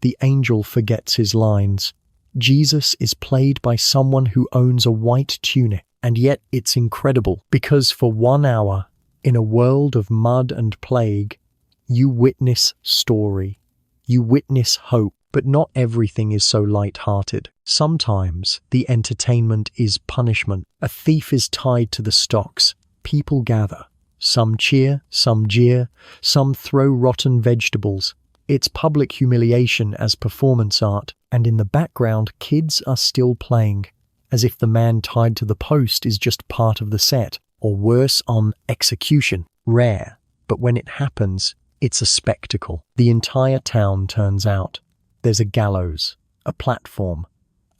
The angel forgets his lines. Jesus is played by someone who owns a white tunic. And yet it's incredible, because for 1 hour, in a world of mud and plague, you witness story. You witness hope. But not everything is so light-hearted. Sometimes the entertainment is punishment. A thief is tied to the stocks. People gather. Some cheer, some jeer, some throw rotten vegetables. It's public humiliation as performance art, and in the background kids are still playing, as if the man tied to the post is just part of the set, or worse, on execution. Rare, but when it happens, it's a spectacle. The entire town turns out. There's a gallows, a platform,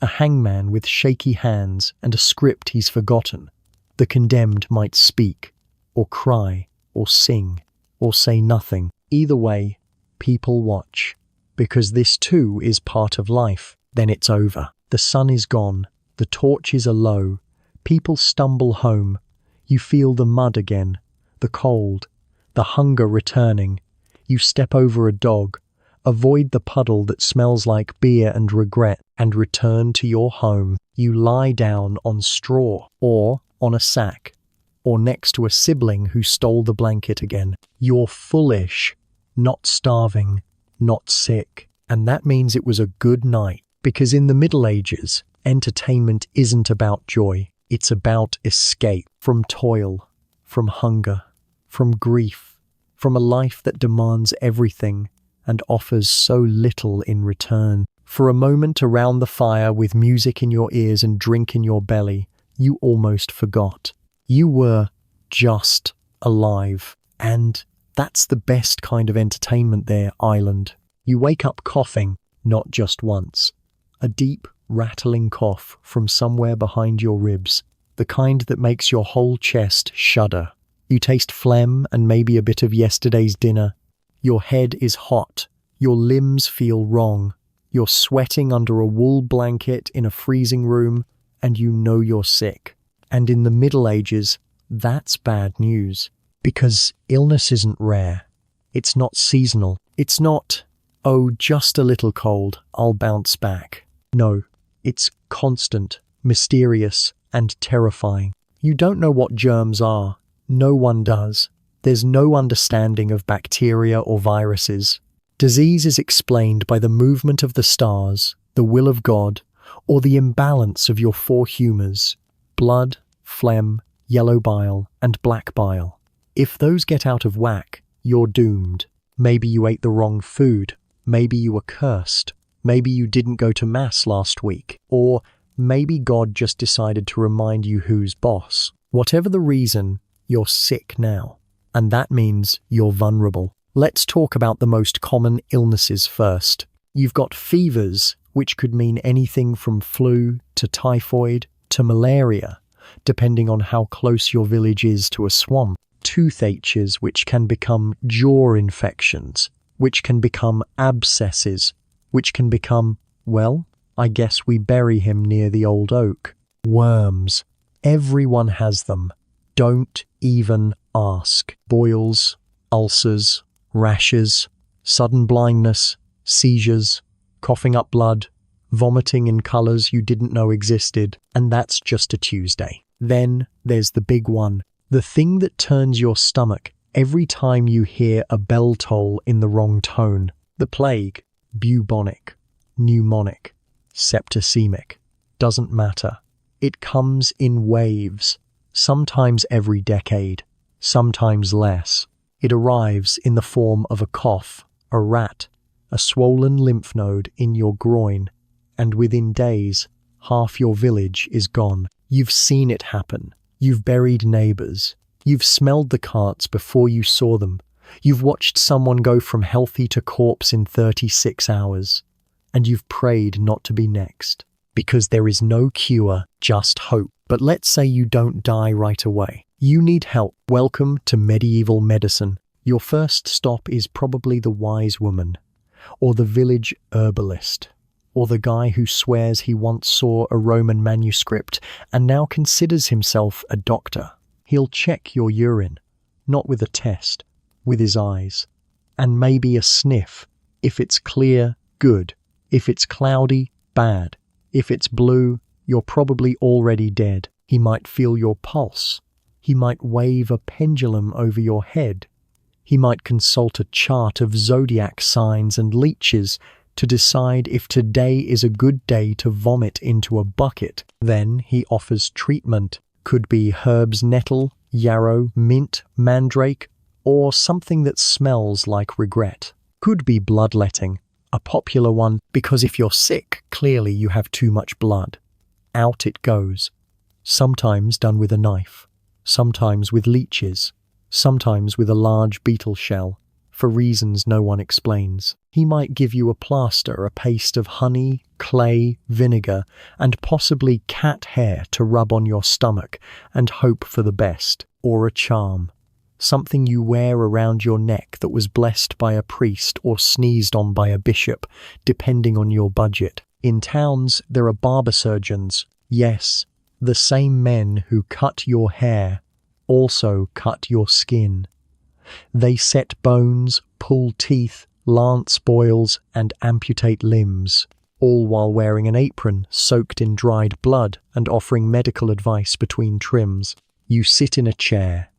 a hangman with shaky hands and a script he's forgotten. The condemned might speak, or cry, or sing, or say nothing. Either way, people watch, because this too is part of life. Then it's over. The sun is gone, the torches are low, people stumble home. You feel the mud again, the cold, the hunger returning. You step over a dog, Avoid the puddle that smells like beer and regret and return to your home. You lie down on straw or on a sack or next to a sibling who stole the blanket again. You're foolish, not starving, not sick. And that means it was a good night, because in the Middle Ages, entertainment isn't about joy. It's about escape from toil, from hunger, from grief, from a life that demands everything and offers so little in return. For a moment around the fire with music in your ears and drink in your belly, you almost forgot. You were just alive. And that's the best kind of entertainment there, Island. You wake up coughing, not just once. A deep, rattling cough from somewhere behind your ribs, the kind that makes your whole chest shudder. You taste phlegm and maybe a bit of yesterday's dinner. Your head is hot. Your limbs feel wrong. You're sweating under a wool blanket in a freezing room, and you know you're sick. And in the Middle Ages, that's bad news. Because illness isn't rare. It's not seasonal. It's not, oh, just a little cold, I'll bounce back. No, it's constant, mysterious, and terrifying. You don't know what germs are. No one does. There's no understanding of bacteria or viruses. Disease is explained by the movement of the stars, the will of God, or the imbalance of your four humors: blood, phlegm, yellow bile, and black bile. If those get out of whack, you're doomed. Maybe you ate the wrong food. Maybe you were cursed. Maybe you didn't go to mass last week. Or maybe God just decided to remind you who's boss. Whatever the reason, you're sick now. And that means you're vulnerable. Let's talk about the most common illnesses first. You've got fevers, which could mean anything from flu to typhoid to malaria, depending on how close your village is to a swamp. Toothaches, which can become jaw infections, which can become abscesses, which can become, well, I guess we bury him near the old oak. Worms. Everyone has them. Don't even ask. Boils, ulcers, rashes, sudden blindness, seizures, coughing up blood, vomiting in colors you didn't know existed, and that's just a Tuesday. Then there's the big one, the thing that turns your stomach every time you hear a bell toll in the wrong tone. The plague, bubonic, pneumonic, septicemic, doesn't matter. It comes in waves, sometimes every decade, sometimes less. It arrives in the form of a cough, a rat, a swollen lymph node in your groin, and within days, half your village is gone. You've seen it happen. You've buried neighbors. You've smelled the carts before you saw them. You've watched someone go from healthy to corpse in 36 hours. And you've prayed not to be next. Because there is no cure, just hope. But let's say you don't die right away. You need help. Welcome to medieval medicine. Your first stop is probably the wise woman, or the village herbalist, or the guy who swears he once saw a Roman manuscript and now considers himself a doctor. He'll check your urine, not with a test, with his eyes, and maybe a sniff. If it's clear, good. If it's cloudy, bad. If it's blue, you're probably already dead. He might feel your pulse. He might wave a pendulum over your head. He might consult a chart of zodiac signs and leeches to decide if today is a good day to vomit into a bucket. Then he offers treatment. Could be herbs, nettle, yarrow, mint, mandrake, or something that smells like regret. Could be bloodletting, a popular one, because if you're sick, clearly you have too much blood. Out it goes. Sometimes done with a knife, sometimes with leeches, sometimes with a large beetle shell, for reasons no one explains. He might give you a plaster, a paste of honey, clay, vinegar, and possibly cat hair to rub on your stomach and hope for the best, or a charm, something you wear around your neck that was blessed by a priest or sneezed on by a bishop, depending on your budget. In towns, there are barber surgeons. Yes, the same men who cut your hair also cut your skin. They set bones, pull teeth, lance boils, and amputate limbs, all while wearing an apron soaked in dried blood and offering medical advice between trims. You sit in a chair.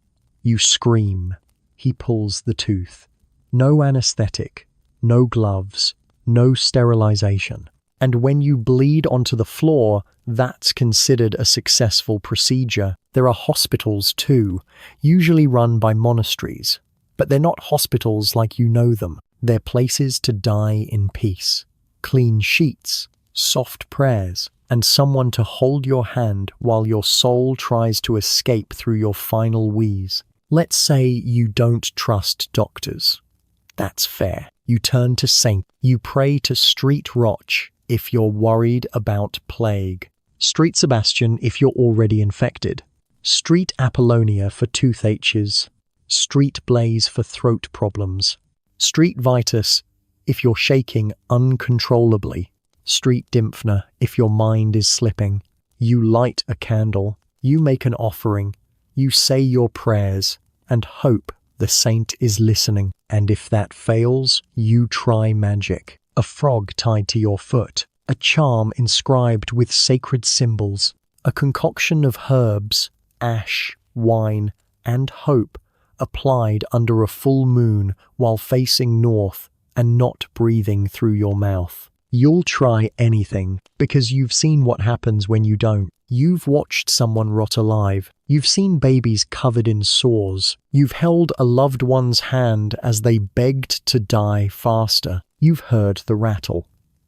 You scream. He pulls the tooth. No anesthetic, no gloves, no sterilization. And when you bleed onto the floor, that's considered a successful procedure. There are hospitals too, usually run by monasteries. But they're not hospitals like you know them. They're places to die in peace. Clean sheets, soft prayers, and someone to hold your hand while your soul tries to escape through your final wheeze. Let's say you don't trust doctors. That's fair. You turn to saint. You pray to Street Roch if you're worried about plague. Street Sebastian if you're already infected. Street Apollonia for toothaches. Street Blaze for throat problems. Street Vitus if you're shaking uncontrollably. Street Dymphna if your mind is slipping. You light a candle. You make an offering. You say your prayers and hope the saint is listening. And if that fails, you try magic. A frog tied to your foot. A charm inscribed with sacred symbols. A concoction of herbs, ash, wine, and hope applied under a full moon while facing north and not breathing through your mouth. You'll try anything because you've seen what happens when you don't. You've watched someone rot alive. You've seen babies covered in sores. You've held a loved one's hand as they begged to die faster. You've heard the rattle,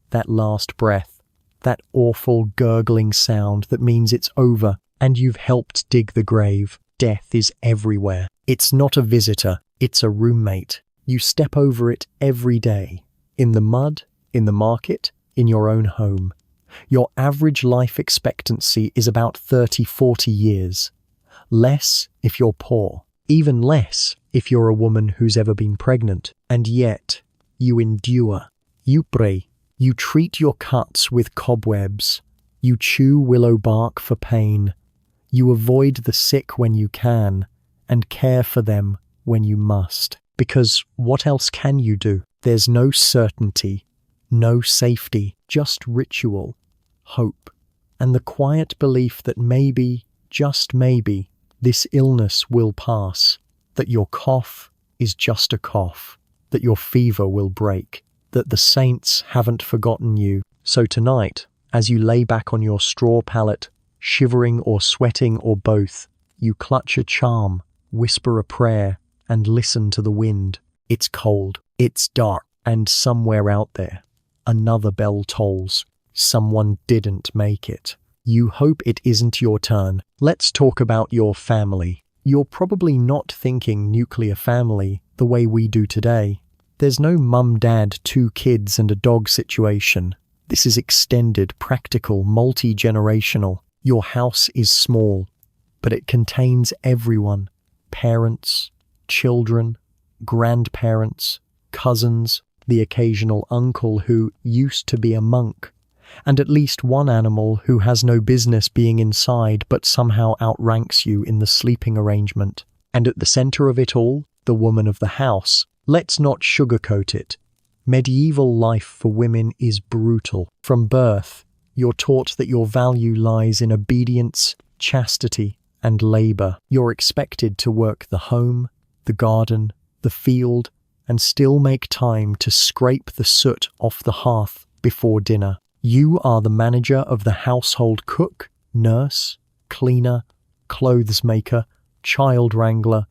that last breath, that awful gurgling sound that means it's over, and you've helped dig the grave. Death is everywhere. It's not a visitor, it's a roommate. You step over it every day, in the mud, in the market, in your own home. Your average life expectancy is about 30-40 years. Less if you're poor. Even less if you're a woman who's ever been pregnant. And yet, you endure. You pray. You treat your cuts with cobwebs. You chew willow bark for pain. You avoid the sick when you can, and care for them when you must. Because what else can you do? There's no certainty, no safety, just ritual, hope, and the quiet belief that maybe, just maybe, this illness will pass, that your cough is just a cough, that your fever will break, that the saints haven't forgotten you. So tonight, as you lay back on your straw pallet, shivering or sweating or both, you clutch a charm, whisper a prayer, and listen to the wind. It's cold, it's dark, and somewhere out there, another bell tolls. Someone didn't make it. You hope it isn't your turn. Let's talk about your family. You're probably not thinking nuclear family the way we do today. There's no mum, dad, 2 kids and a dog situation. This is extended, practical, multi-generational. Your house is small, but it contains everyone. Parents, children, grandparents, cousins, the occasional uncle who used to be a monk, and at least one animal who has no business being inside but somehow outranks you in the sleeping arrangement. And at the center of it all, the woman of the house. Let's not sugarcoat it. Medieval life for women is brutal. From birth, you're taught that your value lies in obedience, chastity, and labor. You're expected to work the home, the garden, the field, and still make time to scrape the soot off the hearth before dinner. You are the manager of the household cook, nurse, cleaner, clothes maker, child wrangler,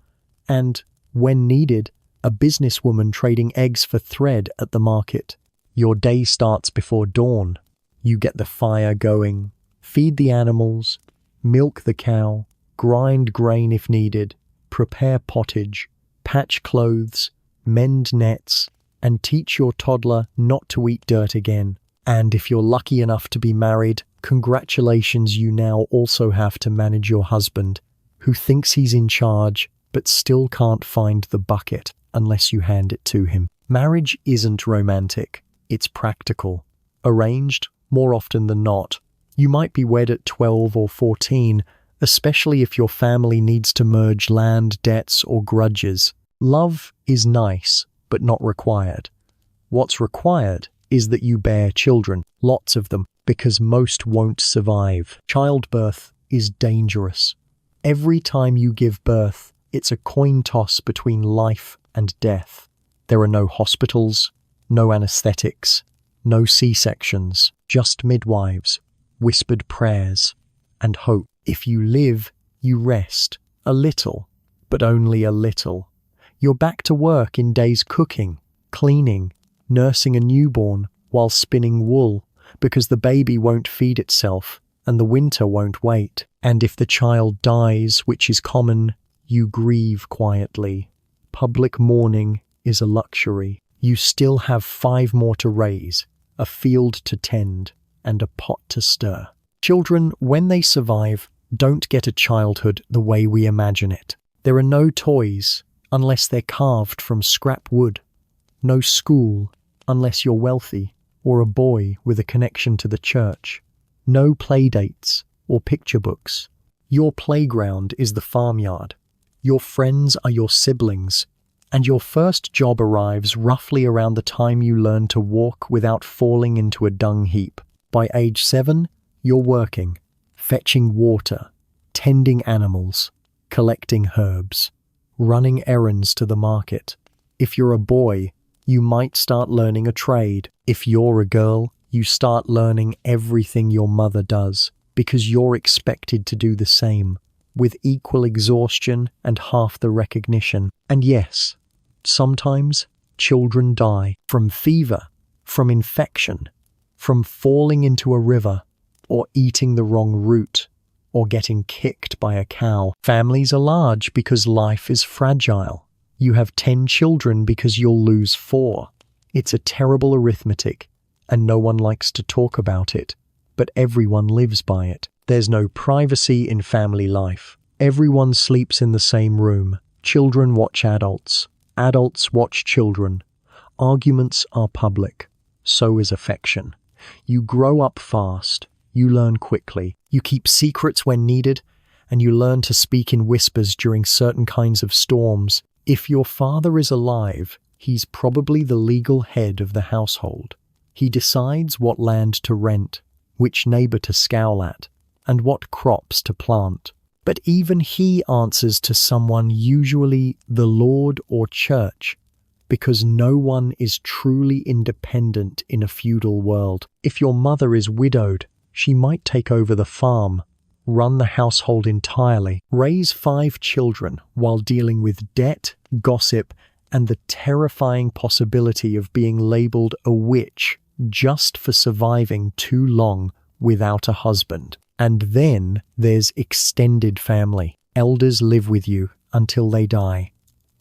and, when needed, a businesswoman trading eggs for thread at the market. Your day starts before dawn. You get the fire going, feed the animals, milk the cow, grind grain if needed, prepare pottage, patch clothes, mend nets, and teach your toddler not to eat dirt again. And if you're lucky enough to be married, congratulations, you now also have to manage your husband, who thinks he's in charge but still can't find the bucket unless you hand it to him. Marriage isn't romantic, it's practical. Arranged, more often than not. You might be wed at 12 or 14, especially if your family needs to merge land, debts, or grudges. Love is nice, but not required. What's required is that you bear children, lots of them, because most won't survive. Childbirth is dangerous. Every time you give birth, it's a coin toss between life and death. There are no hospitals, no anesthetics, no C-sections, just midwives, whispered prayers, and hope. If you live, you rest, a little, but only a little. You're back to work in days cooking, cleaning, nursing a newborn while spinning wool, because the baby won't feed itself and the winter won't wait. And if the child dies, which is common, you grieve quietly. Public mourning is a luxury. You still have 5 more to raise, a field to tend, and a pot to stir. Children, when they survive, don't get a childhood the way we imagine it. There are no toys unless they're carved from scrap wood. No school unless you're wealthy or a boy with a connection to the church. No play dates or picture books. Your playground is the farmyard. Your friends are your siblings. And your first job arrives roughly around the time you learn to walk without falling into a dung heap. By age 7, you're working, fetching water, tending animals, collecting herbs, running errands to the market. If you're a boy, you might start learning a trade. If you're a girl, you start learning everything your mother does, because you're expected to do the same, with equal exhaustion and half the recognition. And yes, sometimes children die from fever, from infection, from falling into a river, or eating the wrong root, or getting kicked by a cow. Families are large because life is fragile. You have 10 children because you'll lose 4. It's a terrible arithmetic, and no one likes to talk about it, but everyone lives by it. There's no privacy in family life. Everyone sleeps in the same room. Children watch adults. Adults watch children. Arguments are public. So is affection. You grow up fast. You learn quickly. You keep secrets when needed, and you learn to speak in whispers during certain kinds of storms. If your father is alive, he's probably the legal head of the household. He decides what land to rent, which neighbor to scowl at, and what crops to plant. But even he answers to someone, usually the Lord or church, because no one is truly independent in a feudal world. If your mother is widowed, she might take over the farm, run the household entirely, raise 5 children while dealing with debt, gossip, and the terrifying possibility of being labeled a witch just for surviving too long without a husband. And then there's extended family. Elders live with you until they die.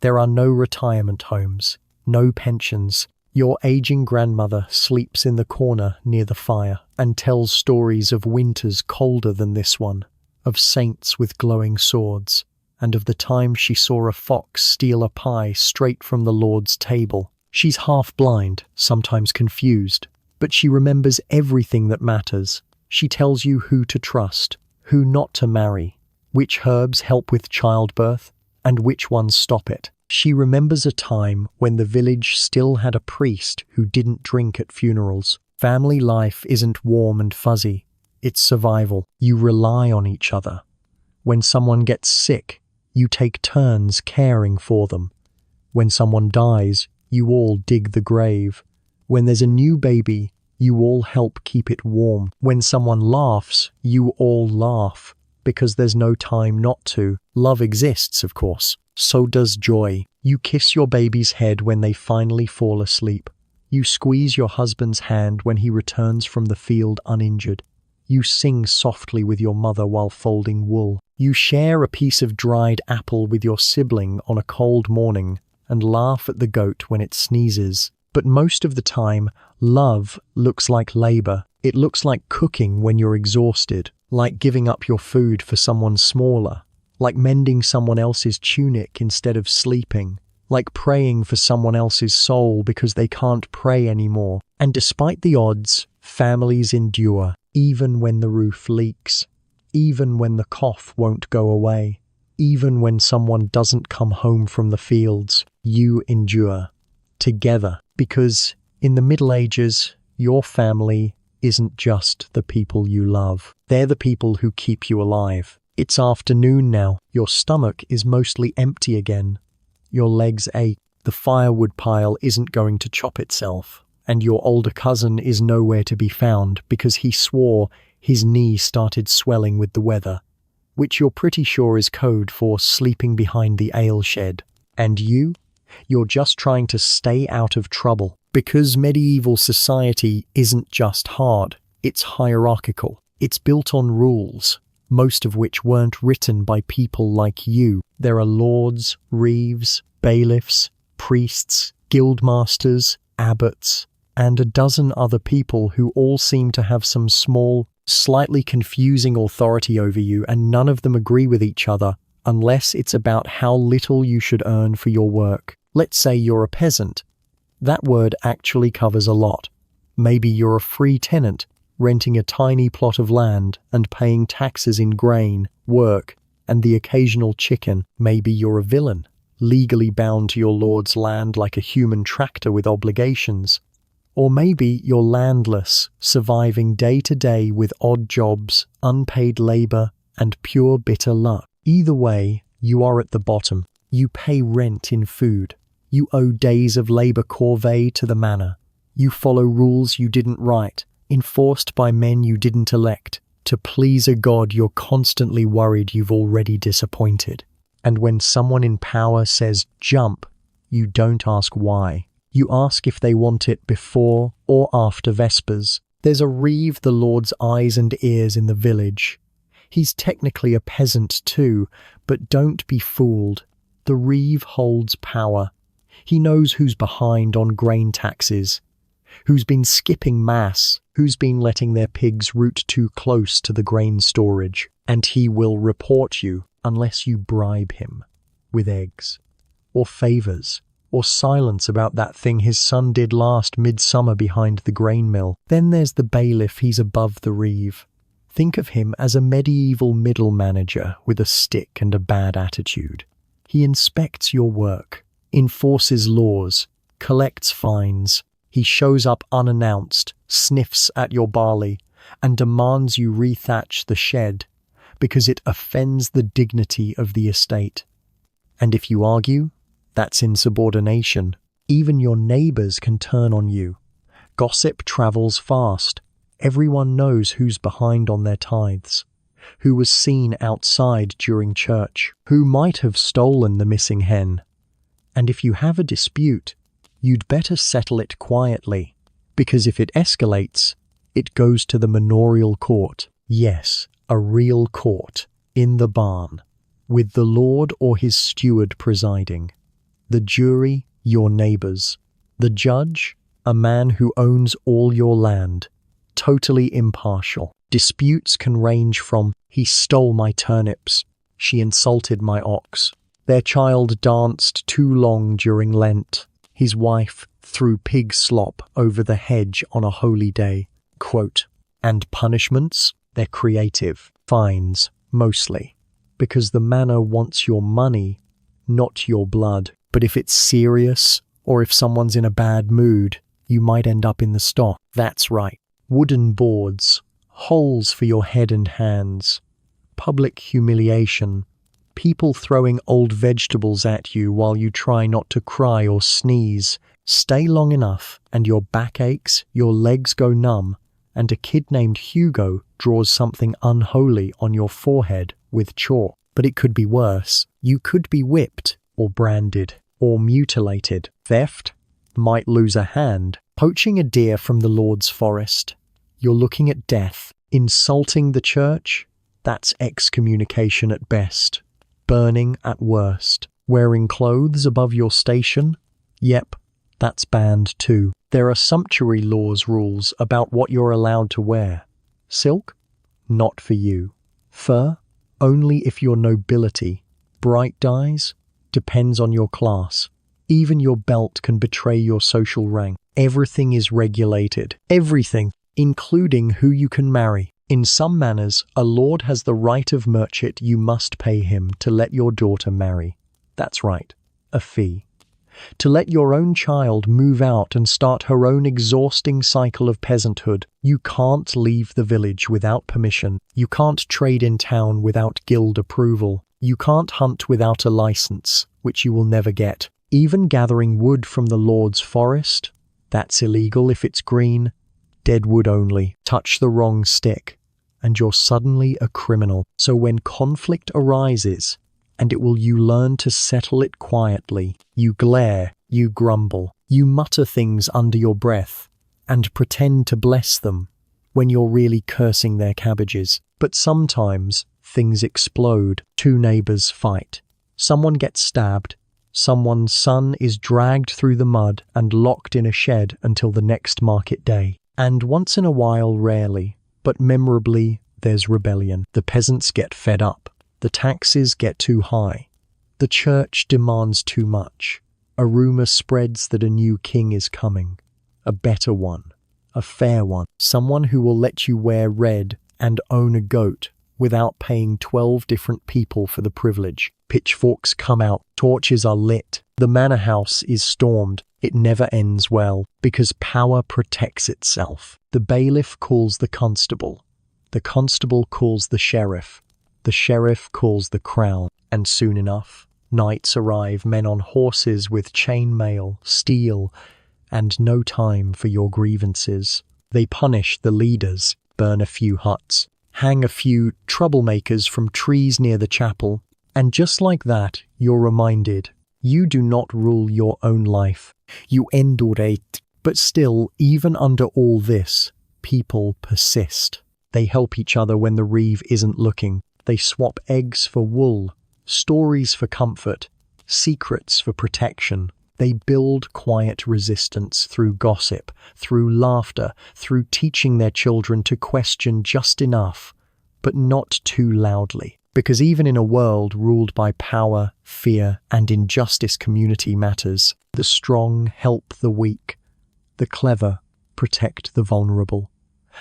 There are no retirement homes, no pensions. Your aging grandmother sleeps in the corner near the fire and tells stories of winters colder than this one, of saints with glowing swords, and of the time she saw a fox steal a pie straight from the Lord's table. She's half blind, sometimes confused, but she remembers everything that matters. She tells you who to trust, who not to marry, which herbs help with childbirth, and which ones stop it. She remembers a time when the village still had a priest who didn't drink at funerals. Family life isn't warm and fuzzy. It's survival. You rely on each other. When someone gets sick, you take turns caring for them. When someone dies, you all dig the grave. When there's a new baby, you all help keep it warm. When someone laughs, you all laugh, because there's no time not to. Love exists, of course. So does joy. You kiss your baby's head when they finally fall asleep. You squeeze your husband's hand when he returns from the field uninjured. You sing softly with your mother while folding wool. You share a piece of dried apple with your sibling on a cold morning and laugh at the goat when it sneezes. But most of the time, love looks like labor. It looks like cooking when you're exhausted, like giving up your food for someone smaller, like mending someone else's tunic instead of sleeping, like praying for someone else's soul because they can't pray anymore. And despite the odds, families endure, even when the roof leaks, even when the cough won't go away, even when someone doesn't come home from the fields. You endure together, because In the Middle Ages, your family isn't just the people you love. They're the people who keep you alive. It's afternoon now. Your stomach is mostly empty again. Your legs ache. The firewood pile isn't going to chop itself. And your older cousin is nowhere to be found because he swore his knee started swelling with the weather, which you're pretty sure is code for sleeping behind the ale shed. And you're just trying to stay out of trouble. Because medieval society isn't just hard, it's hierarchical. It's built on rules, most of which weren't written by people like you. There are lords, reeves, bailiffs, priests, guildmasters, abbots, and a dozen other people who all seem to have some small, slightly confusing authority over you, and none of them agree with each other unless it's about how little you should earn for your work. Let's say you're a peasant. That word actually covers a lot. Maybe you're a free tenant, renting a tiny plot of land and paying taxes in grain, work, and the occasional chicken. Maybe you're a villain, legally bound to your lord's land like a human tractor with obligations. Or maybe you're landless, surviving day to day with odd jobs, unpaid labor, and pure bitter luck. Either way, you are at the bottom. You pay rent in food. You owe days of labor corvée to the manor. You follow rules you didn't write, enforced by men you didn't elect, to please a god you're constantly worried you've already disappointed. And when someone in power says jump, you don't ask why. You ask if they want it before or after Vespers. There's a reeve the Lord's eyes and ears in the village. He's technically a peasant too, but don't be fooled. The reeve holds power. He knows who's behind on grain taxes, who's been skipping mass, who's been letting their pigs root too close to the grain storage, and he will report you unless you bribe him with eggs, or favors, or silence about that thing his son did last midsummer behind the grain mill. Then there's the bailiff. He's above the reeve. Think of him as a medieval middle manager with a stick and a bad attitude. He inspects your work, enforces laws, collects fines. He shows up unannounced, sniffs at your barley, and demands you rethatch the shed because it offends the dignity of the estate. And if you argue, that's insubordination. Even your neighbors can turn on you. Gossip travels fast. Everyone knows who's behind on their tithes, who was seen outside during church, who might have stolen the missing hen. And if you have a dispute, you'd better settle it quietly, because if it escalates, it goes to the manorial court. Yes, a real court, in the barn, with the lord or his steward presiding. The jury, your neighbors. The judge, a man who owns all your land, totally impartial. Disputes can range from, he stole my turnips, she insulted my ox, their child danced too long during Lent, his wife threw pig slop over the hedge on a holy day. Quote, and punishments? They're creative. Fines, mostly. Because the manor wants your money, not your blood. But if it's serious, or if someone's in a bad mood, you might end up in the stock. That's right. Wooden boards, holes for your head and hands, public humiliation, people throwing old vegetables at you while you try not to cry or sneeze. Stay long enough and your back aches, your legs go numb, and a kid named Hugo draws something unholy on your forehead with chalk. But it could be worse. You could be whipped or branded or mutilated. Theft? Might lose a hand. Poaching a deer from the Lord's forest? You're looking at death. Insulting the church? That's excommunication at best. Burning at worst. Wearing clothes above your station? Yep, that's banned too. There are sumptuary laws rules about what you're allowed to wear. Silk? Not for you. Fur? Only if you're nobility. Bright dyes? Depends on your class. Even your belt can betray your social rank. Everything is regulated. Everything, including who you can marry. In some manors, a lord has the right of merchant. You must pay him to let your daughter marry. That's right, a fee. To let your own child move out and start her own exhausting cycle of peasanthood. You can't leave the village without permission. You can't trade in town without guild approval. You can't hunt without a license, which you will never get. Even gathering wood from the Lord's forest? That's illegal if it's green. Dead wood only. Touch the wrong stick, and you're suddenly a criminal. So when conflict arises, and you learn to settle it quietly. You glare, you grumble, you mutter things under your breath, and pretend to bless them when you're really cursing their cabbages. But sometimes things explode. Two neighbors fight. Someone gets stabbed. Someone's son is dragged through the mud and locked in a shed until the next market day. And once in a while, rarely, but memorably, there's rebellion. The peasants get fed up. The taxes get too high. The church demands too much. A rumor spreads that a new king is coming. A better one. A fair one. Someone who will let you wear red and own a goat without paying 12 different people for the privilege. Pitchforks come out. Torches are lit. The manor house is stormed. It never ends well because power protects itself. The bailiff calls the constable. The constable calls the sheriff. The sheriff calls the crown, and soon enough, knights arrive, men on horses with chainmail, steel, and no time for your grievances. They punish the leaders, burn a few huts, hang a few troublemakers from trees near the chapel, and just like that, you're reminded, you do not rule your own life. You endurate. But still, even under all this, people persist. They help each other when the reeve isn't looking. They swap eggs for wool, stories for comfort, secrets for protection. They build quiet resistance through gossip, through laughter, through teaching their children to question just enough, but not too loudly. Because even in a world ruled by power, fear, and injustice, community matters. The strong help the weak. The clever protect the vulnerable.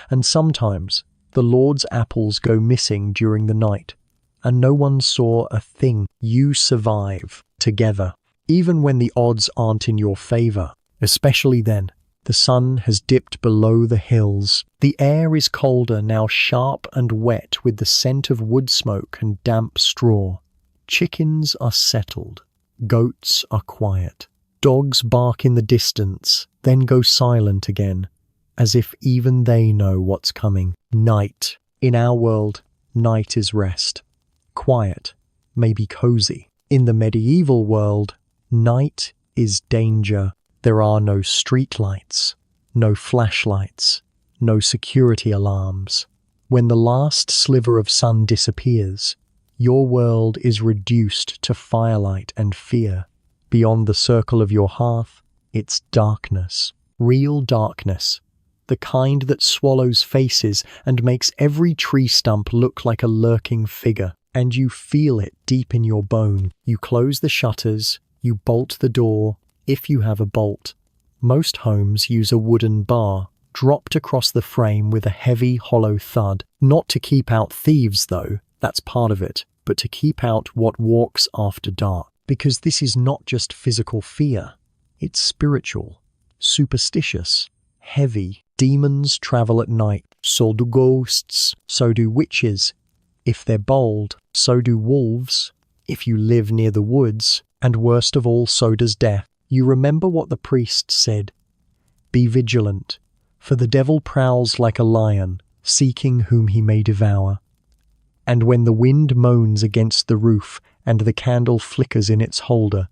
And sometimes, the Lord's apples go missing during the night, and no one saw a thing. You survive together, even when the odds aren't in your favor. Especially then, the sun has dipped below the hills. The air is colder, now sharp and wet with the scent of wood smoke and damp straw. Chickens are settled. Goats are quiet. Dogs bark in the distance, then go silent again, as if even they know what's coming. Night. In our world, night is rest. Quiet, maybe cozy. In the medieval world, night is danger. There are no streetlights, no flashlights, no security alarms. When the last sliver of sun disappears, your world is reduced to firelight and fear. Beyond the circle of your hearth, it's darkness. Real darkness. The kind that swallows faces and makes every tree stump look like a lurking figure. And you feel it deep in your bone. You close the shutters, you bolt the door, if you have a bolt. Most homes use a wooden bar, dropped across the frame with a heavy, hollow thud. Not to keep out thieves, though, that's part of it, but to keep out what walks after dark. Because this is not just physical fear, it's spiritual, superstitious, heavy. Demons travel at night, so do ghosts, so do witches. If they're bold, so do wolves, if you live near the woods, and worst of all, so does death. You remember what the priest said, "Be vigilant, for the devil prowls like a lion, seeking whom he may devour." And when the wind moans against the roof and the candle flickers in its holder,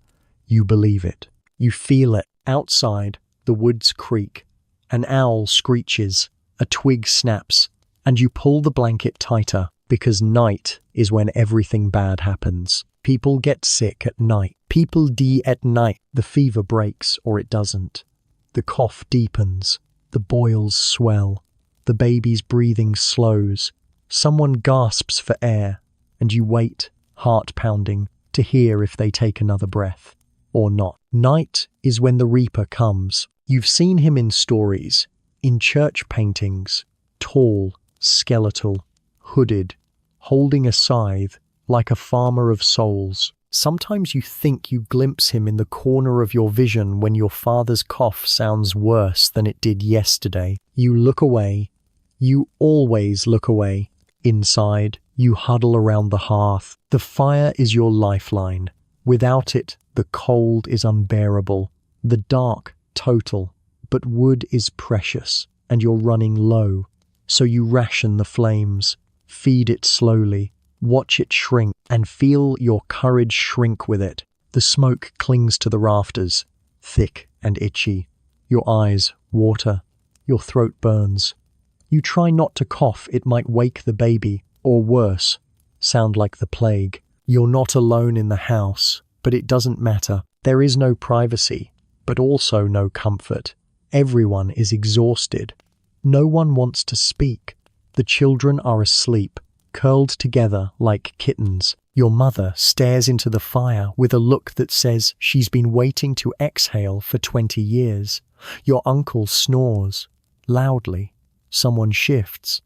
you believe it. You feel it. Outside, the woods creak. An owl screeches, a twig snaps, and you pull the blanket tighter, because night is when everything bad happens. People get sick at night. People die at night. The fever breaks or it doesn't. The cough deepens. The boils swell. The baby's breathing slows. Someone gasps for air, and you wait, heart pounding, to hear if they take another breath or not. Night is when the reaper comes. You've seen him in stories, in church paintings, tall, skeletal, hooded, holding a scythe like a farmer of souls. Sometimes you think you glimpse him in the corner of your vision when your father's cough sounds worse than it did yesterday. You look away. You always look away. Inside, you huddle around the hearth. The fire is your lifeline. Without it, the cold is unbearable. The dark, total. But wood is precious, and you're running low. So you ration the flames. Feed it slowly. Watch it shrink, and feel your courage shrink with it. The smoke clings to the rafters, thick and itchy. Your eyes water. Your throat burns. You try not to cough, it might wake the baby, or worse, sound like the plague. You're not alone in the house, but it doesn't matter. There is no privacy, but also no comfort. Everyone is exhausted. No one wants to speak. The children are asleep, curled together like kittens. Your mother stares into the fire with a look that says she's been waiting to exhale for 20 years. Your uncle snores, loudly. Someone shifts.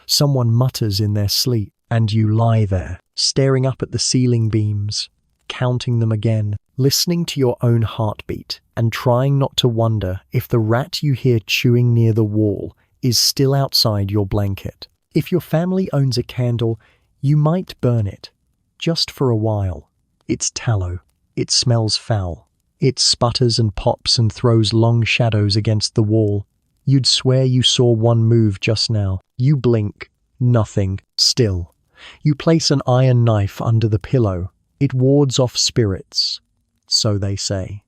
Someone mutters in their sleep, and you lie there, staring up at the ceiling beams, counting them again, listening to your own heartbeat, and trying not to wonder if the rat you hear chewing near the wall is still outside your blanket. If your family owns a candle, you might burn it, just for a while. It's tallow. It smells foul. It sputters and pops and throws long shadows against the wall. You'd swear you saw one move just now. You blink. Nothing. Still. You place an iron knife under the pillow. It wards off spirits. So they say.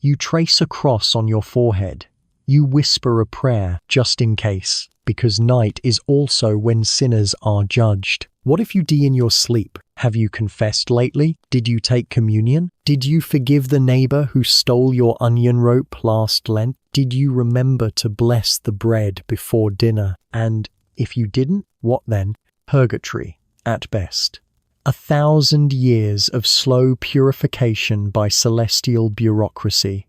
You trace a cross on your forehead. You whisper a prayer just in case, because night is also when sinners are judged. What if you die in your sleep? Have you confessed lately? Did you take communion? Did you forgive the neighbor who stole your onion rope last Lent? Did you remember to bless the bread before dinner? And if you didn't, what then? Purgatory, at best. 1,000 years of slow purification by celestial bureaucracy.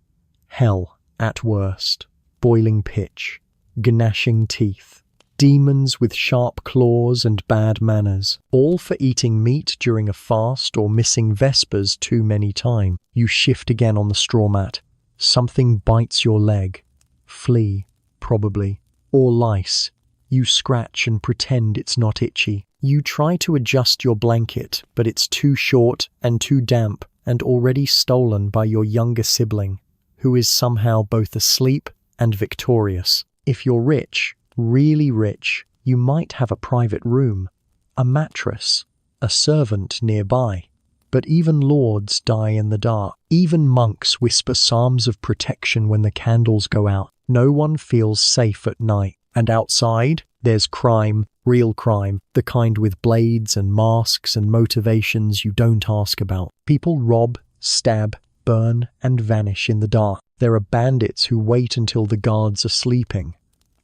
Hell, at worst. Boiling pitch. Gnashing teeth. Demons with sharp claws and bad manners, all for eating meat during a fast or missing vespers too many times. You shift again on the straw mat. Something bites your leg. Flea, probably. Or lice. You scratch and pretend it's not itchy. You try to adjust your blanket, but it's too short and too damp and already stolen by your younger sibling, who is somehow both asleep and victorious. If you're rich, really rich, you might have a private room, a mattress, a servant nearby. But even lords die in the dark. Even monks whisper psalms of protection when the candles go out. No one feels safe at night. And outside, there's crime, real crime, the kind with blades and masks and motivations you don't ask about. People rob, stab, burn, and vanish in the dark. There are bandits who wait until the guards are sleeping.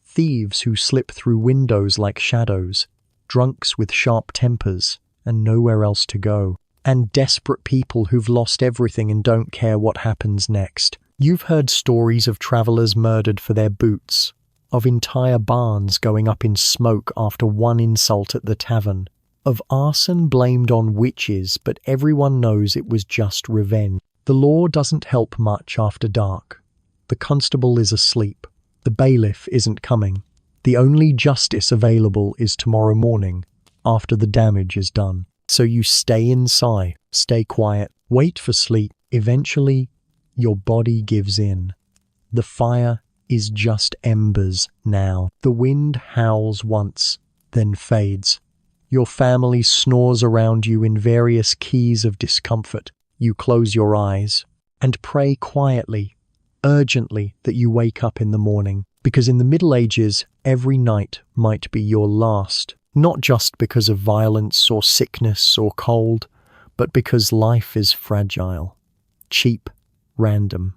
Thieves who slip through windows like shadows. Drunks with sharp tempers and nowhere else to go. And desperate people who've lost everything and don't care what happens next. You've heard stories of travelers murdered for their boots, of entire barns going up in smoke after one insult at the tavern, of arson blamed on witches, but everyone knows it was just revenge. The law doesn't help much after dark. The constable is asleep. The bailiff isn't coming. The only justice available is tomorrow morning, after the damage is done. So you stay inside, stay quiet, wait for sleep. Eventually, your body gives in. The fire is just embers now. The wind howls once, then fades. Your family snores around you in various keys of discomfort. You close your eyes and pray quietly, urgently that you wake up in the morning. Because in the Middle Ages, every night might be your last. Not just because of violence or sickness or cold, but because life is fragile, cheap, random,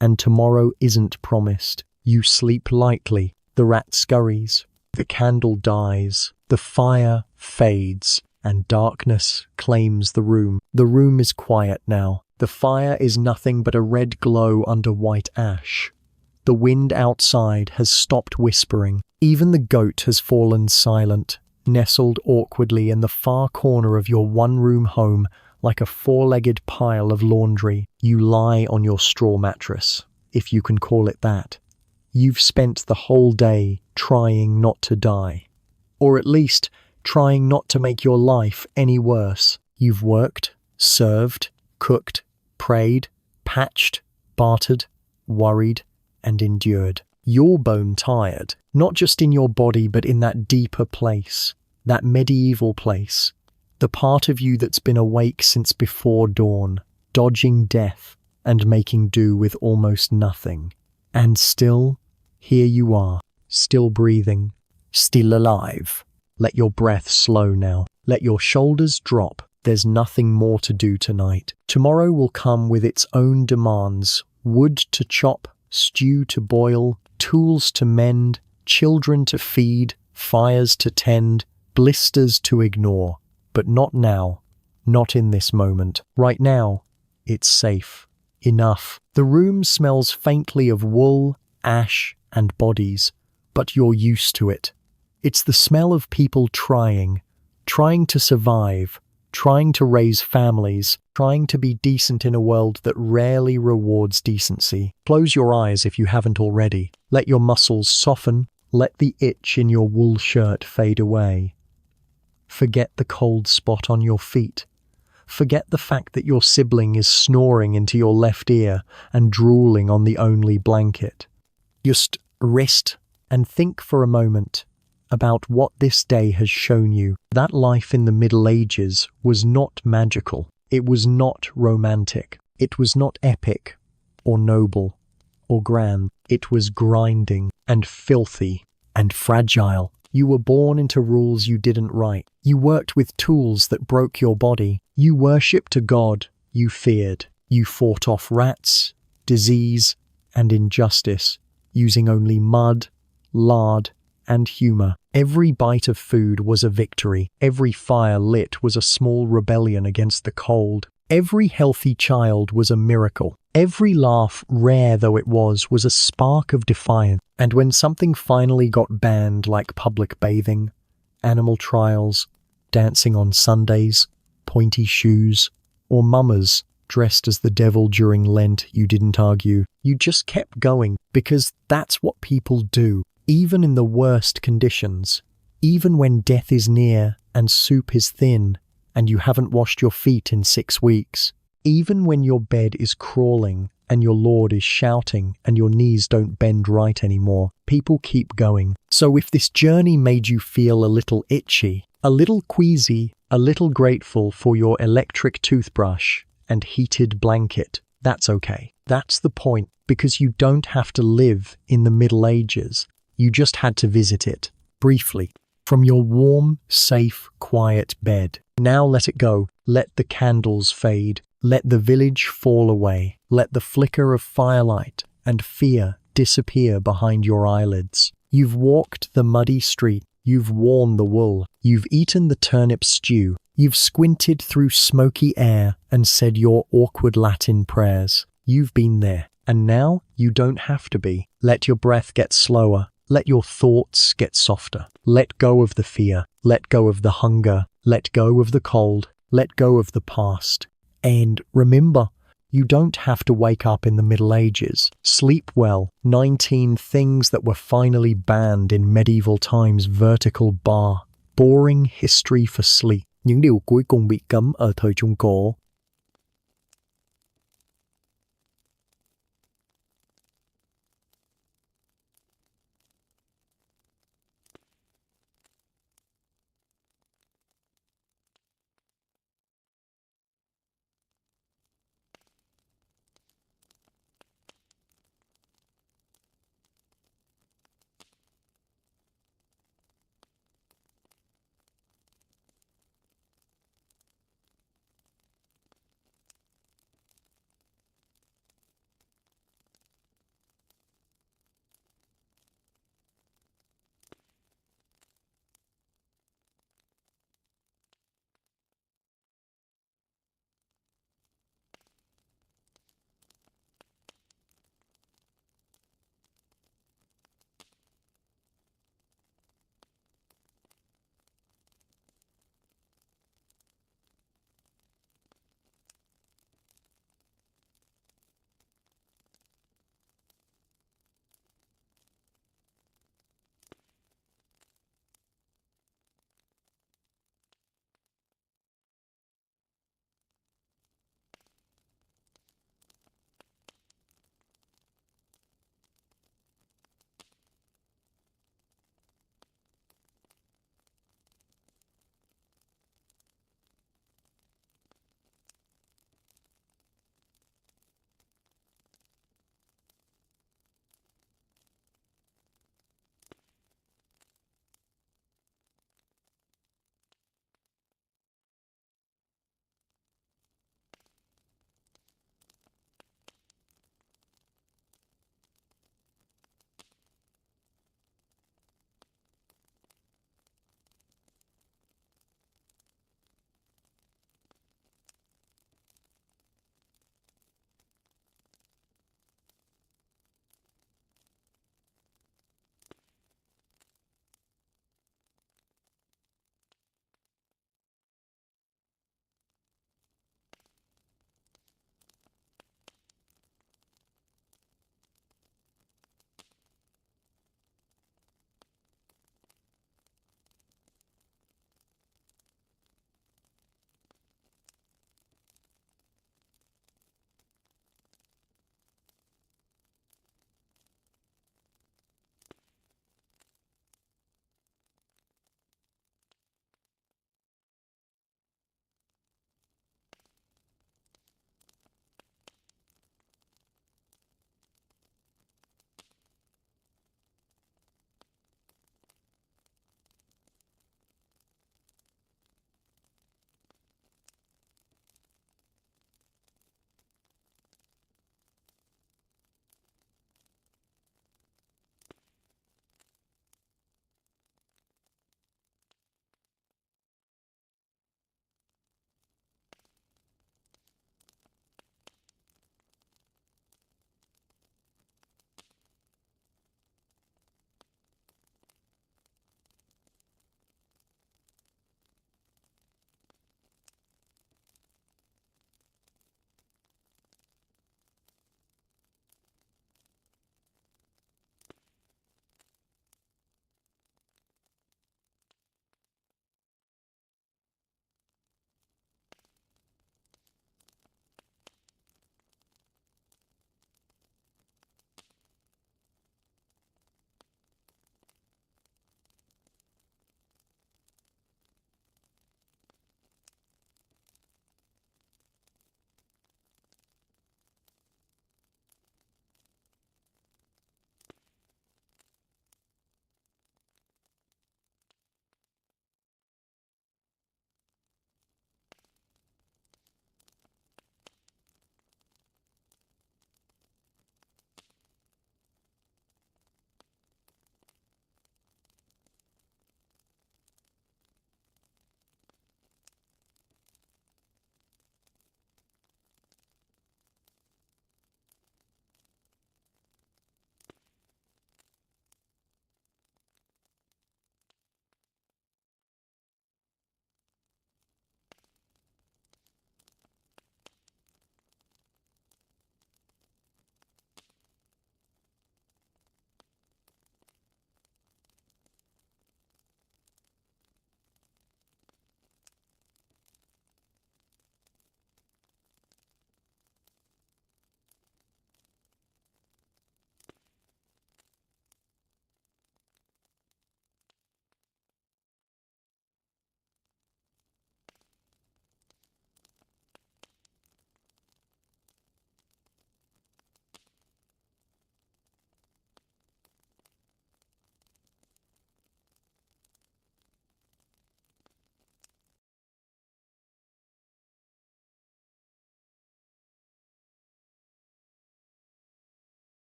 and tomorrow isn't promised. You sleep lightly, the rat scurries, the candle dies, the fire fades, and darkness claims the room. The room is quiet now. The fire is nothing but a red glow under white ash. The wind outside has stopped whispering. Even the goat has fallen silent, nestled awkwardly in the far corner of your one-room home like a four-legged pile of laundry. You lie on your straw mattress, if you can call it that. You've spent the whole day trying not to die, or at least trying not to make your life any worse. You've worked, served, cooked, prayed, patched, bartered, worried, and endured. You're bone tired, not just in your body, but in that deeper place, that medieval place, the part of you that's been awake since before dawn, dodging death and making do with almost nothing. And still, here you are, still breathing, still alive. Let your breath slow now. Let your shoulders drop. There's nothing more to do tonight. Tomorrow will come with its own demands. Wood to chop, stew to boil, tools to mend, children to feed, fires to tend, blisters to ignore. But not now. Not in this moment. Right now, it's safe. Enough. The room smells faintly of wool, ash, and bodies, but you're used to it. It's the smell of people trying to survive, trying to raise families, trying to be decent in a world that rarely rewards decency. Close your eyes if you haven't already. Let your muscles soften. Let the itch in your wool shirt fade away. Forget the cold spot on your feet. Forget the fact that your sibling is snoring into your left ear and drooling on the only blanket. Just rest and think for a moment about what this day has shown you. That life in the Middle Ages was not magical. It was not romantic. It was not epic or noble or grand. It was grinding and filthy and fragile. You were born into rules you didn't write. You worked with tools that broke your body. You worshipped a god you feared. You fought off rats, disease, and injustice, using only mud, lard, and humor. Every bite of food was a victory. Every fire lit was a small rebellion against the cold. Every healthy child was a miracle. Every laugh, rare though it was a spark of defiance. And when something finally got banned, like public bathing, animal trials, dancing on Sundays, pointy shoes, or mummers dressed as the devil during Lent, you didn't argue. You just kept going, because that's what people do, even in the worst conditions. Even when death is near and soup is thin and you haven't washed your feet in 6 weeks. Even when your bed is crawling and your Lord is shouting and your knees don't bend right anymore, people keep going. So if this journey made you feel a little itchy, a little queasy, a little grateful for your electric toothbrush and heated blanket, that's okay. That's the point, because you don't have to live in the Middle Ages. You just had to visit it, briefly, from your warm, safe, quiet bed. Now let it go. Let the candles fade. Let the village fall away. Let the flicker of firelight and fear disappear behind your eyelids. You've walked the muddy street. You've worn the wool. You've eaten the turnip stew. You've squinted through smoky air and said your awkward Latin prayers. You've been there. And now you don't have to be. Let your breath get slower. Let your thoughts get softer. Let go of the fear. Let go of the hunger. Let go of the cold. Let go of the past. And remember, you don't have to wake up in the Middle Ages. Sleep well. 19 things that were finally banned in medieval times. Vertical bar. Boring history for sleep. Những điều cuối cùng bị cấm ở thời Trung Cổ.